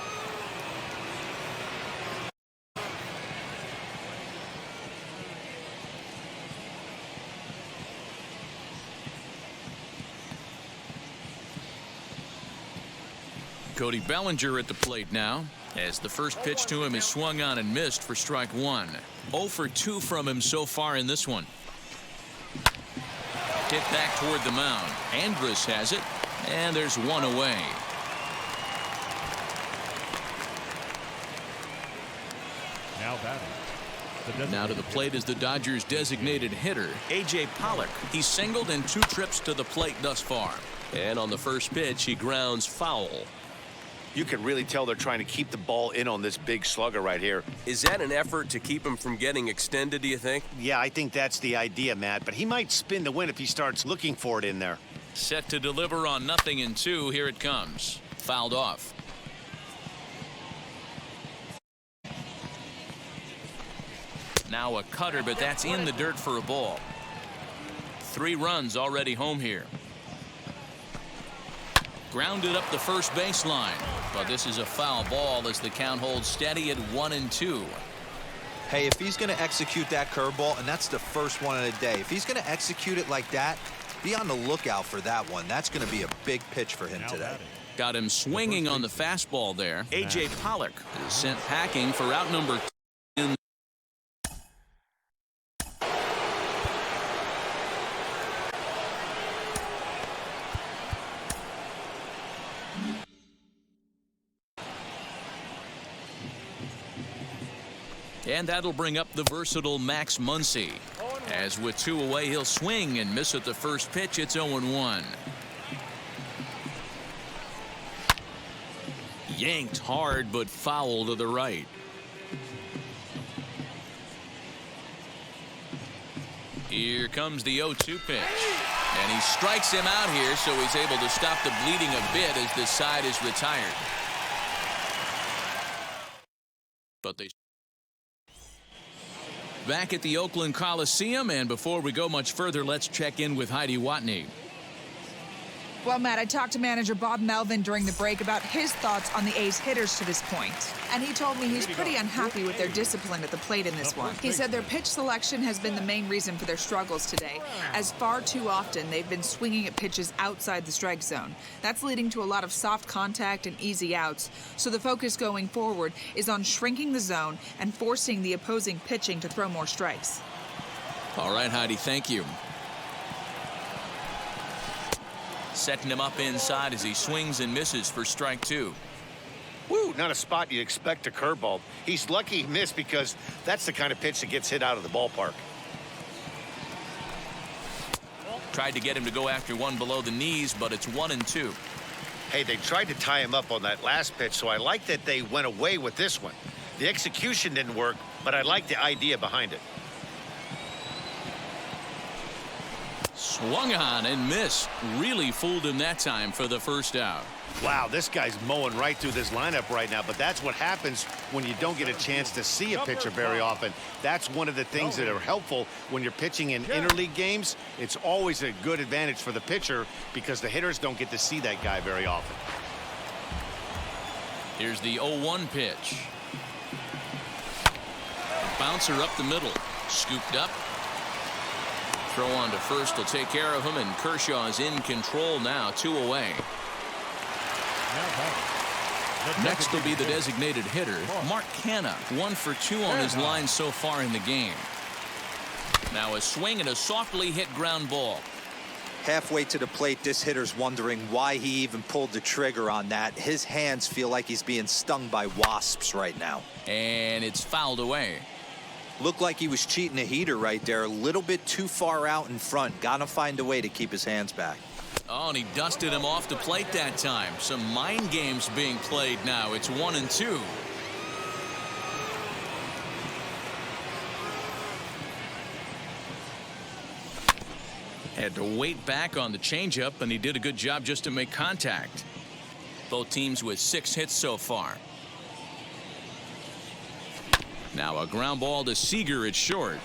[SPEAKER 1] Cody Bellinger at the plate now, as the first pitch to him is swung on and missed for strike 1. 0 for 2 from him so far in this one. Hit back toward the mound. Andrus has it, and there's one away.
[SPEAKER 3] Now batting.
[SPEAKER 1] Now to the plate is the Dodgers' designated hitter, A.J. Pollock. He's singled in 2 trips to the plate thus far. And on the first pitch, he grounds foul.
[SPEAKER 2] You can really tell they're trying to keep the ball in on this big slugger right here.
[SPEAKER 8] Is that an effort to keep him from getting extended, do you think?
[SPEAKER 2] Yeah, I think that's the idea, Matt, but he might spin to win if he starts looking for it in there.
[SPEAKER 1] Set to deliver on 0-2. Here it comes. Fouled off. Now a cutter, but that's in the dirt for a ball. 3 runs already home here. Grounded up the first baseline, but this is a foul ball as the count holds steady at 1-2.
[SPEAKER 5] Hey, if he's going to execute that curveball, and that's the first one of the day, if he's going to execute it like that, be on the lookout for that one. That's going to be a big pitch for him today.
[SPEAKER 1] Got him swinging on the fastball there. A.J. Pollock is sent packing for out number 2. And that'll bring up the versatile Max Muncy. As with 2 away, he'll swing and miss at the first pitch. It's 0-1. Yanked hard, but foul to the right. Here comes the 0-2 pitch. And he strikes him out here, so he's able to stop the bleeding a bit as this side is retired. But they back at the Oakland Coliseum, and before we go much further, let's check in with Heidi Watney.
[SPEAKER 7] Well, Matt, I talked to manager Bob Melvin during the break about his thoughts on the A's hitters to this point. And he told me he's pretty unhappy with their discipline at the plate in this one. He said their pitch selection has been the main reason for their struggles today, as far too often they've been swinging at pitches outside the strike zone. That's leading to a lot of soft contact and easy outs. So the focus going forward is on shrinking the zone and forcing the opposing pitching to throw more strikes.
[SPEAKER 1] All right, Heidi, thank you. Setting him up inside as he swings and misses for strike 2.
[SPEAKER 2] Woo, not a spot you'd expect a curveball. He's lucky he missed because that's the kind of pitch that gets hit out of the ballpark.
[SPEAKER 1] Tried to get him to go after one below the knees, but it's 1-2.
[SPEAKER 2] Hey, they tried to tie him up on that last pitch, so I like that they went away with this one. The execution didn't work, but I like the idea behind it.
[SPEAKER 1] Swung on and missed. Really fooled him that time for the first out.
[SPEAKER 2] Wow, this guy's mowing right through this lineup right now, but that's what happens when you don't get a chance to see a pitcher very often. That's one of the things that are helpful when you're pitching in interleague games. It's always a good advantage for the pitcher because the hitters don't get to see that guy very often.
[SPEAKER 1] Here's the 0-1 pitch. Bouncer up the middle. Scooped up. Throw on to first will take care of him, and Kershaw is in control now, 2 away. Next will be the designated hitter, Mark Canha, 1 for 2 on his line so far in the game. Now a swing and a softly hit ground ball.
[SPEAKER 5] Halfway to the plate, this hitter's wondering why he even pulled the trigger on that. His hands feel like he's being stung by wasps right now.
[SPEAKER 1] And it's fouled away.
[SPEAKER 5] Looked like he was cheating a heater right there, a little bit too far out in front. Gotta find a way to keep his hands back.
[SPEAKER 1] Oh, and he dusted him off the plate that time. Some mind games being played now. It's 1-2. Had to wait back on the changeup, and he did a good job just to make contact. Both teams with 6 hits so far. Now a ground ball to Seager at short.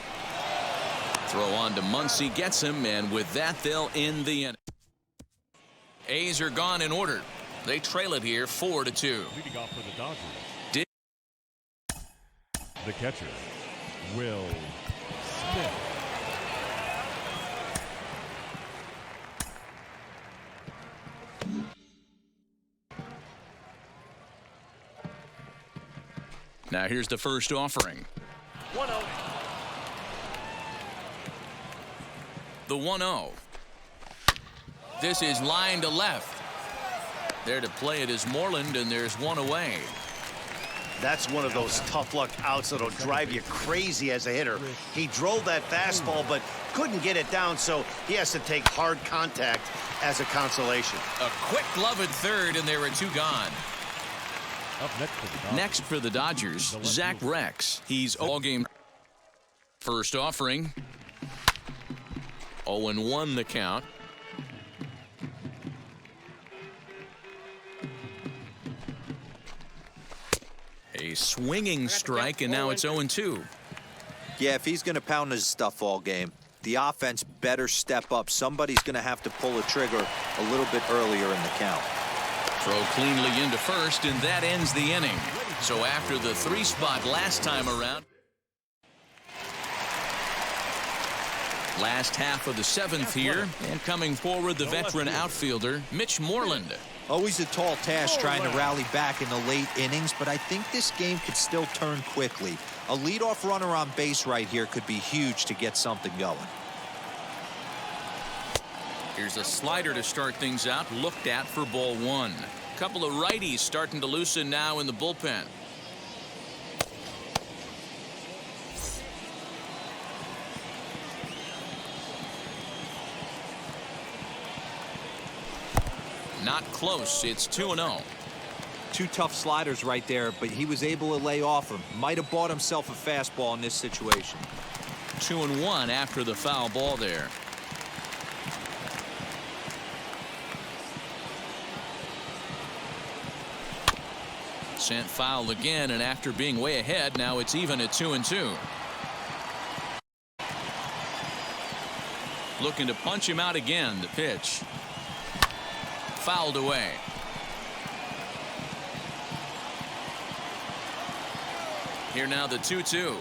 [SPEAKER 1] Throw on to Muncy, gets him, and with that they'll end the inning. A's are gone in order. They trail it here 4-2.
[SPEAKER 3] Leading off for the Dodgers. The catcher, Will Smith.
[SPEAKER 1] Now here's the first offering.
[SPEAKER 6] 1-0.
[SPEAKER 1] The 1-0. This is line to left. There to play it is Moreland, and there's 1 away.
[SPEAKER 2] That's one of those tough luck outs that'll drive you crazy as a hitter. He drove that fastball but couldn't get it down, so he has to take hard contact as a consolation.
[SPEAKER 1] A quick glove at third, and there are 2 gone.
[SPEAKER 3] Up
[SPEAKER 1] next for the Dodgers, Zach Rex. He's all game. First offering. 0-1 the count. A swinging strike, and now it's 0-2.
[SPEAKER 5] Yeah, if he's going to pound his stuff all game, the offense better step up. Somebody's going to have to pull a trigger a little bit earlier in the count.
[SPEAKER 1] Throw cleanly into first, and that ends the inning. So after the 3 spot last time around, last half of the 7th here, and coming forward the veteran outfielder Mitch Moreland.
[SPEAKER 5] Always a tall task trying to rally back in the late innings, but I think this game could still turn quickly. A leadoff runner on base right here could be huge to get something going.
[SPEAKER 1] Here's a slider to start things out, looked at for ball 1. Couple of righties starting to loosen now in the bullpen. Not close. It's 2-0.
[SPEAKER 5] 2 tough sliders right there, but he was able to lay off him. Might have bought himself a fastball in this situation.
[SPEAKER 1] 2-1 after the foul ball there. Sent foul again, and after being way ahead, now it's even at 2-2. Looking to punch him out again. The pitch. fouled away. Here now the 2-2.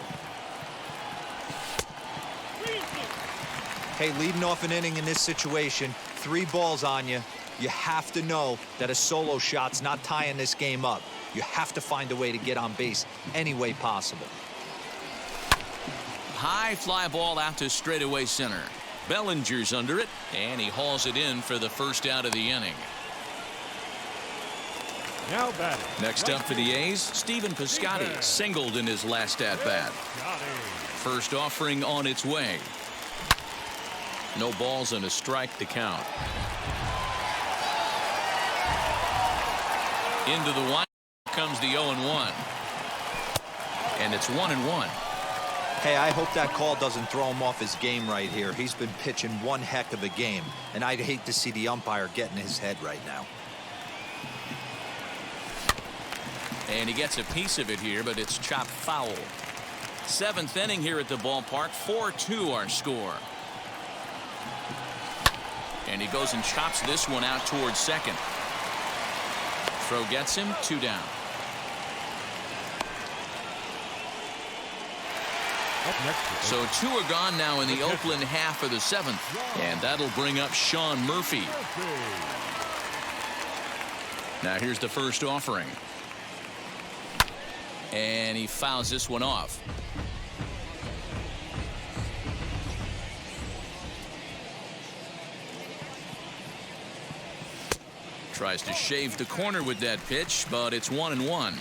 [SPEAKER 5] Hey, leading off an inning in this situation, 3 balls on you. You have to know that a solo shot's not tying this game up. You have to find a way to get on base any way possible.
[SPEAKER 1] High fly ball out to straightaway center. Bellinger's under it, and he hauls it in for the first out of the inning.
[SPEAKER 3] Now batting.
[SPEAKER 1] Next up for the A's, Stephen Piscotty singled in his last at-bat. First offering on its way. No balls and a strike to count. Into the wind comes the 0-1. And it's 1-1.
[SPEAKER 5] Hey, I hope that call doesn't throw him off his game right here. He's been pitching one heck of a game, and I'd hate to see the umpire get in his head right now.
[SPEAKER 1] And he gets a piece of it here, but it's chopped foul. 7th inning here at the ballpark. 4-2 our score. And he goes and chops this one out towards second. Throw gets him, 2 down. So 2 are gone now in the Oakland half of the 7th. And that'll bring up Sean Murphy. Now here's the first offering. And he fouls this one off. Tries to shave the corner with that pitch, but it's 1-1.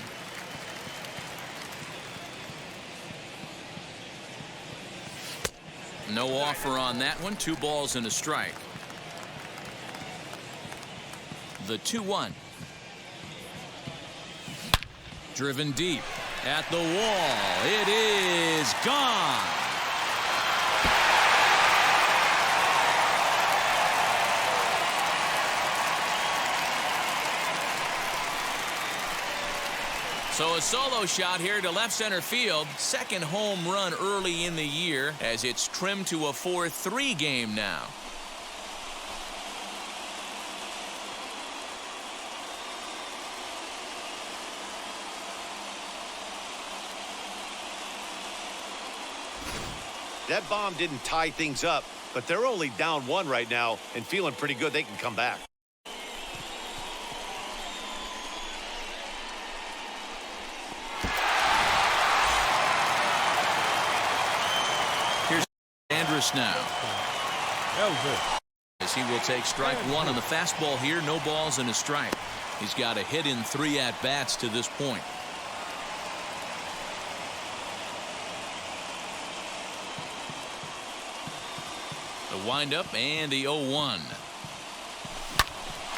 [SPEAKER 1] No offer on that one. 2 balls and a strike. The 2-1. Driven deep at the wall. It is gone. So a solo shot here to left center field. Second home run early in the year as it's trimmed to a 4-3 game now.
[SPEAKER 2] That bomb didn't tie things up, but they're only down 1 right now and feeling pretty good they can come back.
[SPEAKER 1] Here's Andrus now. As he will take strike 1 on the fastball here. No balls and a strike. He's got a hit in 3 at-bats to this point. The windup and the 0-1.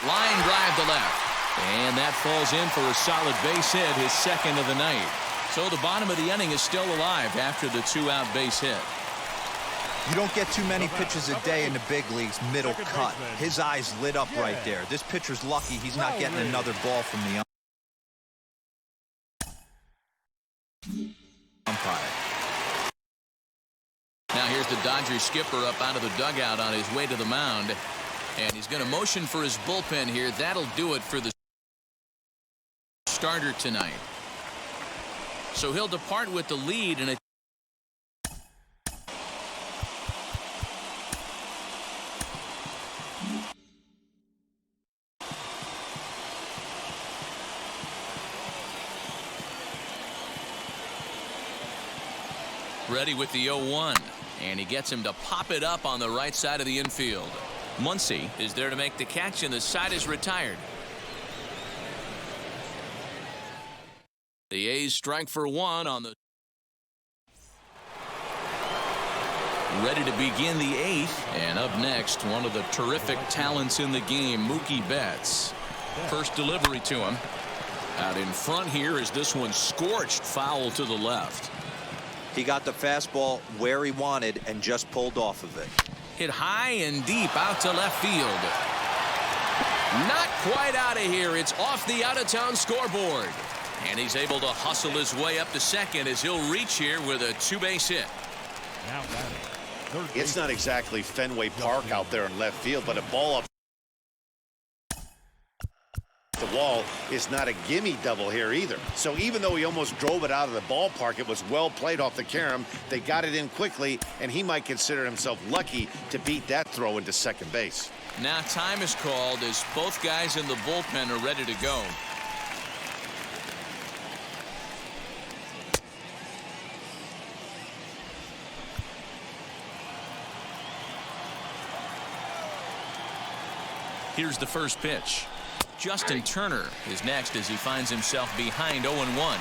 [SPEAKER 1] Line drive to left. And that falls in for a solid base hit, his second of the night. So the bottom of the inning is still alive after the 2-out base hit.
[SPEAKER 5] You don't get too many pitches a day in the big leagues middle cut. His eyes lit up right there. This pitcher's lucky he's not getting another ball from the umpire.
[SPEAKER 1] Now here's the Dodgers skipper up out of the dugout on his way to the mound. And he's going to motion for his bullpen here. That'll do it for the starter tonight. So he'll depart with the lead in a ready with the 0-1. And he gets him to pop it up on the right side of the infield. Muncy is there to make the catch, and the side is retired. The A's strike for 1 on the ready to begin the 8th. And up next, one of the terrific talents in the game, Mookie Betts. First delivery to him. Out in front here is this one scorched foul to the left.
[SPEAKER 5] He got the fastball where he wanted and just pulled off of it.
[SPEAKER 1] Hit high and deep out to left field. Not quite out of here. It's off the out-of-town scoreboard. And he's able to hustle his way up to second as he'll reach here with a 2-base hit.
[SPEAKER 2] It's not exactly Fenway Park out there in left field, but a ball up The wall is not a gimme double here either. So even though he almost drove it out of the ballpark, it was well played off the carom. They got it in quickly, and he might consider himself lucky to beat that throw into second base.
[SPEAKER 1] Now time is called as both guys in the bullpen are ready to go. Here's the first pitch. Justin Turner is next as he finds himself behind 0-1.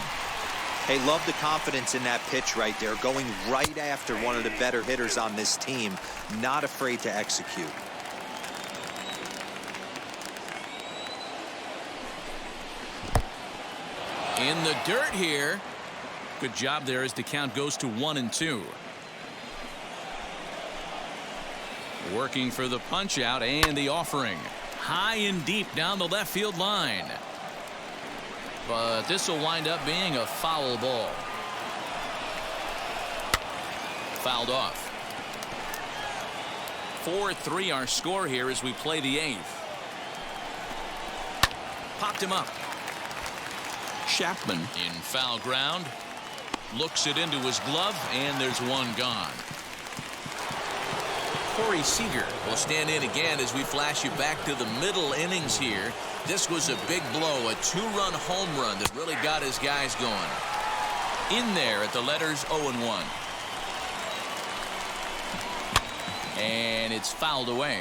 [SPEAKER 5] Hey, love the confidence in that pitch right there, going right after one of the better hitters on this team, not afraid to execute.
[SPEAKER 1] In the dirt here. Good job there as the count goes to 1-2. Working for the punch out and the offering. High and deep down the left field line. But this will wind up being a foul ball. Fouled off. 4-3 our score here as we play the 8th. Popped him up. Chapman in foul ground. Looks it into his glove, and there's one gone. Corey Seager will stand in again as we flash you back to the middle innings here. This was a big blow, a 2-run home run that really got his guys going. In there at the letters 0-1. And it's fouled away.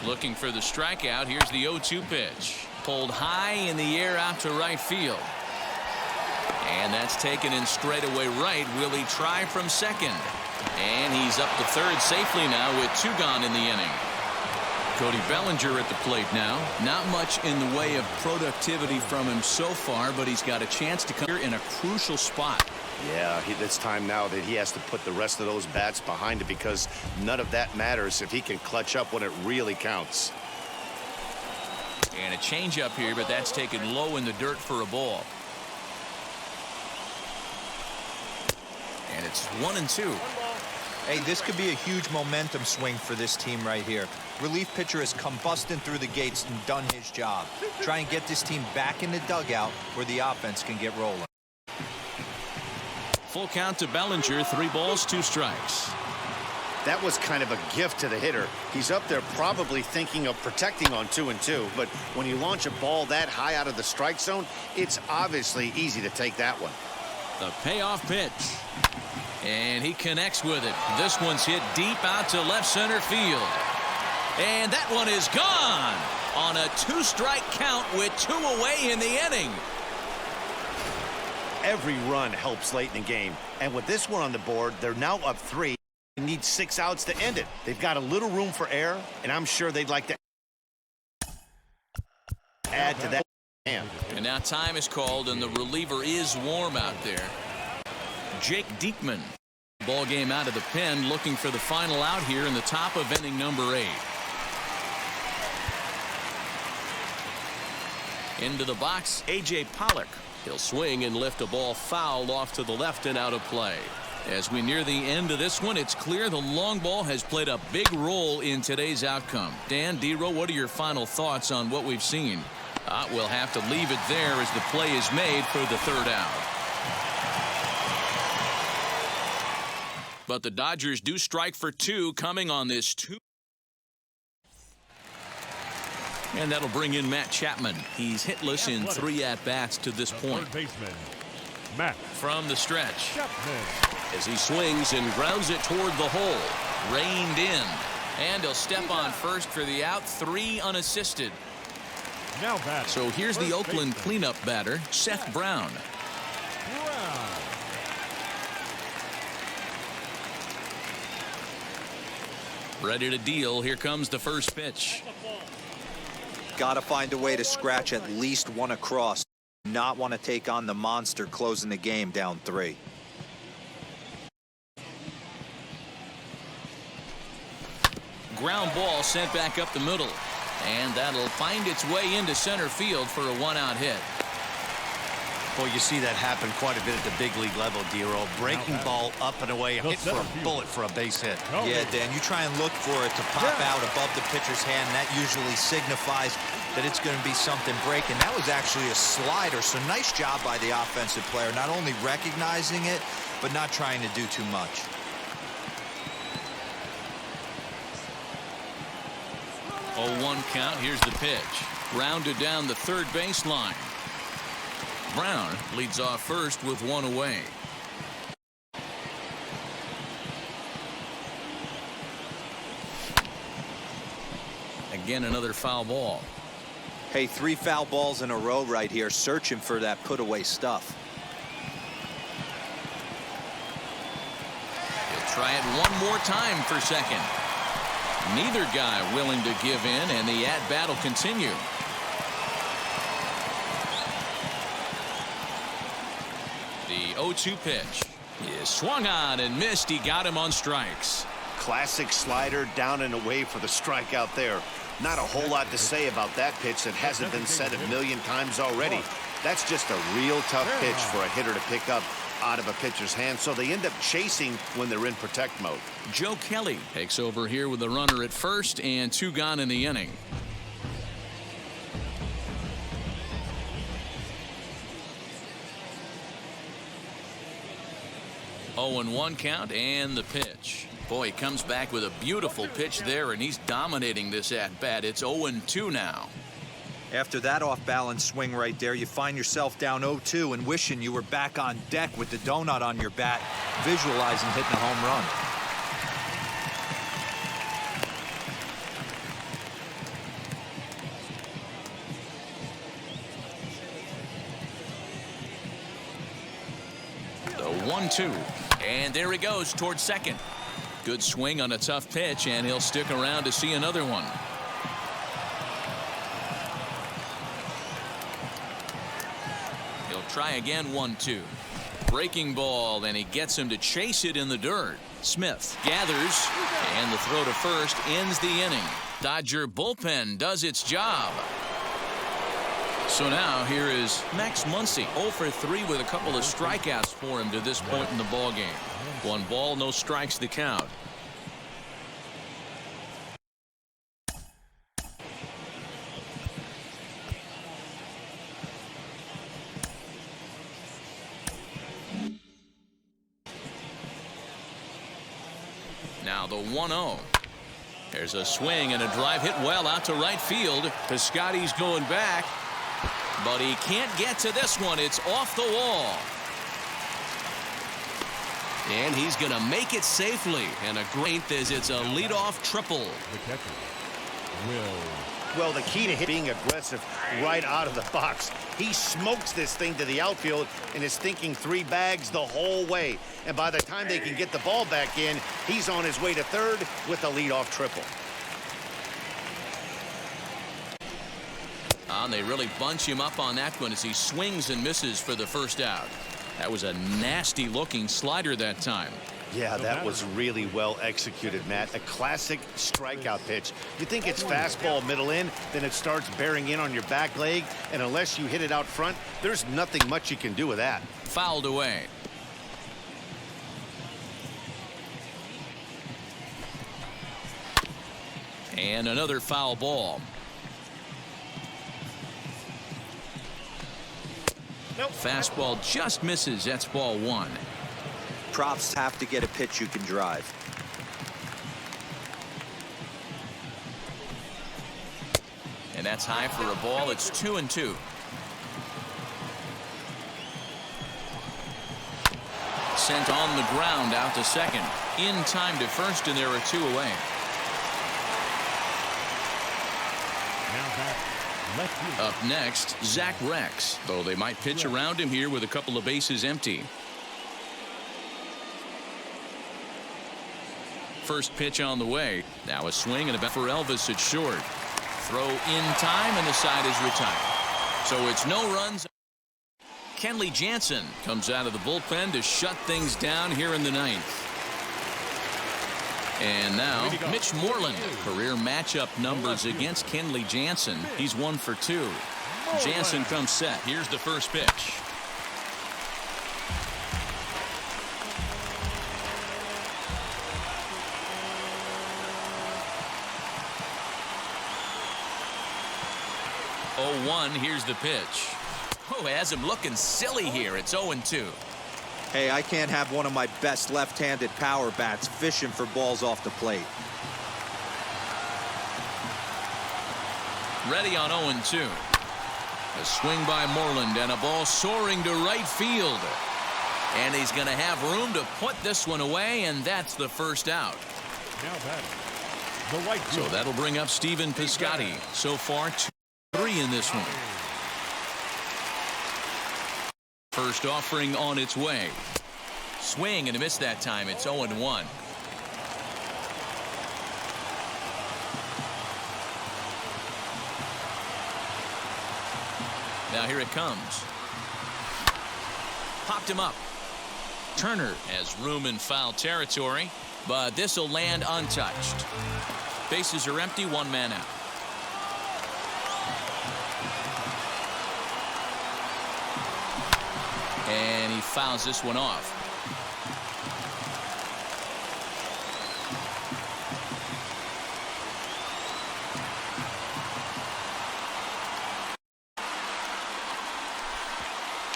[SPEAKER 1] Looking for the strikeout. Here's the 0-2 pitch. Pulled high in the air out to right field. And that's taken in straightaway right. Will he try from second? And he's up to third safely now with 2 gone in the inning. Cody Bellinger at the plate now. Not much in the way of productivity from him so far, but he's got a chance to come here in a crucial spot.
[SPEAKER 2] Yeah, it's time now that he has to put the rest of those bats behind it, because none of that matters if he can clutch up when it really counts.
[SPEAKER 1] And a changeup here, but that's taken low in the dirt for a ball. And it's 1-2.
[SPEAKER 5] Hey, this could be a huge momentum swing for this team right here. Relief pitcher has come busting through the gates and done his job. Try and get this team back in the dugout where the offense can get rolling.
[SPEAKER 1] Full count to Bellinger. 3 balls, 2 strikes.
[SPEAKER 2] That was kind of a gift to the hitter. He's up there probably thinking of protecting on 2-2, but when you launch a ball that high out of the strike zone, it's obviously easy to take that one.
[SPEAKER 1] The payoff pitch. And he connects with it. This one's hit deep out to left center field. And that one is gone on a 2-strike count with 2 away in the inning.
[SPEAKER 2] Every run helps late in the game. And with this one on the board, they're now up 3. They need 6 outs to end it. They've got a little room for error, and I'm sure they'd like to add to that.
[SPEAKER 1] And now time is called, and the reliever is warm out there. Jake Diekman. Ball game out of the pen, looking for the final out here in the top of inning number 8. Into the box, A.J. Pollock. He'll swing and lift a ball foul off to the left and out of play. As we near the end of this one, it's clear the long ball has played a big role in today's outcome. Dan, D-Row, what are your final thoughts on what we've seen? We'll have to leave it there as the play is made for the 3rd out. But the Dodgers do strike for 2 coming on this 2. And that'll bring in Matt Chapman. He's hitless in 3 at-bats to this point.
[SPEAKER 3] Third baseman, Matt
[SPEAKER 1] From the stretch.
[SPEAKER 3] Chapman.
[SPEAKER 1] As he swings and grounds it toward the hole. Reined in. And he'll step on first for the out. 3 unassisted.
[SPEAKER 3] Now batter.
[SPEAKER 1] So here's the Oakland cleanup batter, Seth Brown. Ready to deal. Here comes the first pitch.
[SPEAKER 5] Got to find a way to scratch at least one across. Not want to take on the monster closing the game down 3.
[SPEAKER 1] Ground ball sent back up the middle. And that'll find its way into center field for a 1-out hit.
[SPEAKER 4] Well, you see that happen quite a bit at the big league level, Dero. Breaking ball up and away, hit for a bullet for a base hit.
[SPEAKER 5] Yeah, Dan, you try and look for it to pop out above the pitcher's hand. That usually signifies that it's going to be something breaking. That was actually a slider, so nice job by the offensive player, not only recognizing it, but not trying to do too much.
[SPEAKER 1] Oh, 1 count. Here's the pitch. Grounded down the third baseline. Brown leads off first with 1 away. Again, another foul ball.
[SPEAKER 5] Hey, 3 foul balls in a row right here, searching for that put-away stuff.
[SPEAKER 1] He'll try it one more time for second. Neither guy willing to give in, and the at-bat will continue. The 0-2 pitch is swung on and missed. He got him on strikes.
[SPEAKER 2] Classic slider down and away for the strikeout there. Not a whole lot to say about that pitch that hasn't been said a million times already. That's just a real tough pitch for a hitter to pick up out of a pitcher's hand, so they end up chasing when they're in protect mode.
[SPEAKER 1] Joe Kelly takes over here with a runner at first and 2 gone in the inning. Oh, and 1 count, and the pitch. Boy, he comes back with a beautiful pitch there, and he's dominating this at-bat. It's 0-2 now.
[SPEAKER 5] After that off-balance swing right there, you find yourself down 0-2 and wishing you were back on deck with the donut on your bat, visualizing hitting a home run.
[SPEAKER 1] The 1-2, and there he goes towards second. Good swing on a tough pitch, and he'll stick around to see another one. He'll try again. 1-2. Breaking ball, and he gets him to chase it in the dirt. Smith gathers, and the throw to first ends the inning. Dodger bullpen does its job. So now here is Max Muncy, 0 for 3 with a couple of strikeouts for him to this point in the ball game. 1 ball, no strikes to count. Now the 1-0. There's a swing and a drive hit well out to right field. Piscotty's going back, but he can't get to this one. It's off the wall. And he's going to make it safely. And a great as it's a leadoff triple.
[SPEAKER 3] The catcher, Will.
[SPEAKER 2] Well, the key to him being aggressive right out of the box. He smokes this thing to the outfield and is thinking 3 bags the whole way. And by the time they can get the ball back in, he's on his way to third with a leadoff triple.
[SPEAKER 1] And they really bunch him up on that one as he swings and misses for the first out. That was a nasty looking slider that time.
[SPEAKER 2] Yeah, that was really well executed, Matt. A classic strikeout pitch. You think it's fastball middle in, then it starts bearing in on your back leg, and unless you hit it out front, there's nothing much you can do with that.
[SPEAKER 1] Fouled away. And another foul ball.
[SPEAKER 2] Nope.
[SPEAKER 1] Fastball just misses. That's ball 1.
[SPEAKER 5] Props have to get a pitch you can drive.
[SPEAKER 1] And that's high for a ball. It's 2-2. Sent on the ground out to second. In time to first, and there are 2 away.
[SPEAKER 3] Now back, left field.
[SPEAKER 1] Up next, Zach Rex, though they might pitch around him here with a couple of bases empty. First pitch on the way. Now a swing and a bat for Elvis at short. Throw in time, and the side is retired. So it's no runs. Kenley Jansen comes out of the bullpen to shut things down here in the 9th. And now Mitch Moreland. Career matchup numbers against Kenley Jansen. He's 1 for 2. Jansen comes set. Here's the first pitch. 0-1, here's the pitch. Oh, has him looking silly here. It's 0-2.
[SPEAKER 5] Hey, I can't have one of my best left-handed power bats fishing for balls off the plate.
[SPEAKER 1] Ready on 0-2. A swing by Moreland and a ball soaring to right field. And he's going to have room to put this one away, and that's the first out.
[SPEAKER 3] Now batting, the right
[SPEAKER 1] So
[SPEAKER 3] fielder.
[SPEAKER 1] that'll bring up Stephen Piscotty. So far, 2-3 in this one. First offering on its way. Swing and a miss that time. It's 0-1. Now here it comes. Popped him up. Turner has room in foul territory, but this will land untouched. Bases are empty, one man out. And he fouls this one off.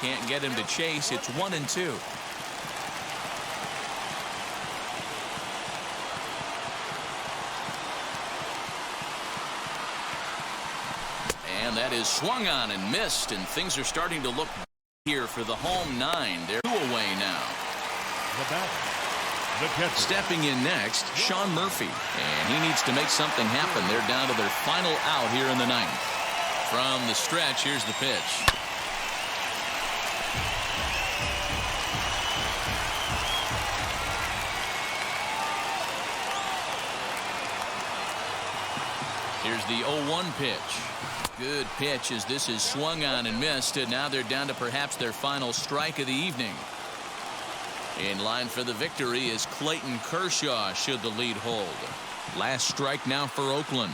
[SPEAKER 1] Can't get him to chase. It's 1-2. And that is swung on and missed, and things are starting to look here for the home 9. They're 2 away now.
[SPEAKER 3] The batter, the catcher.
[SPEAKER 1] Stepping in next, Sean Murphy, and he needs to make something happen. They're down to their final out here in the 9th. From the stretch, here's the pitch. Here's the 0-1 pitch. Good pitch as this is swung on and missed, and now they're down to perhaps their final strike of the evening. In line for the victory is Clayton Kershaw should the lead hold. Last strike now for Oakland.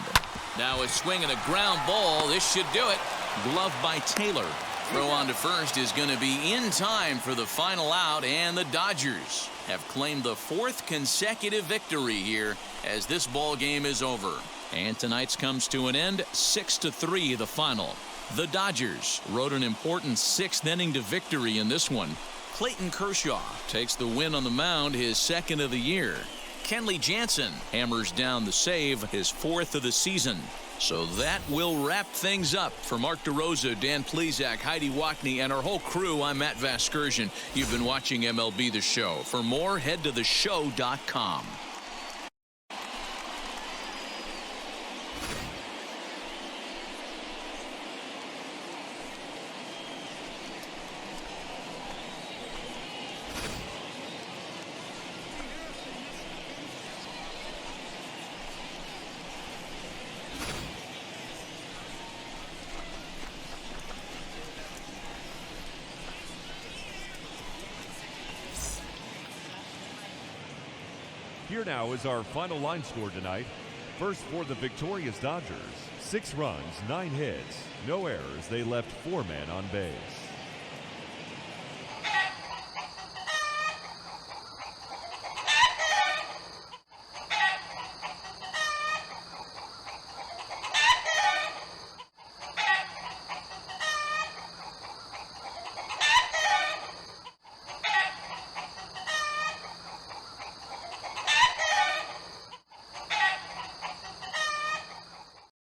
[SPEAKER 1] Now a swing and a ground ball. This should do it. Glove by Taylor. Throw on to first is going to be in time for the final out, and the Dodgers have claimed the 4th consecutive victory here as this ball game is over. And tonight's comes to an end, 6-3 the final. The Dodgers rode an important 6th inning to victory in this one. Clayton Kershaw takes the win on the mound, his 2nd of the year. Kenley Jansen hammers down the save, his 4th of the season. So that will wrap things up. For Mark DeRosa, Dan Plesac, Heidi Wackney, and our whole crew, I'm Matt Vasgersian. You've been watching MLB The Show. For more, head to theshow.com.
[SPEAKER 3] Here now is our final line score tonight. First for the victorious Dodgers, 6 runs, 9 hits, no errors. They left 4 men on base.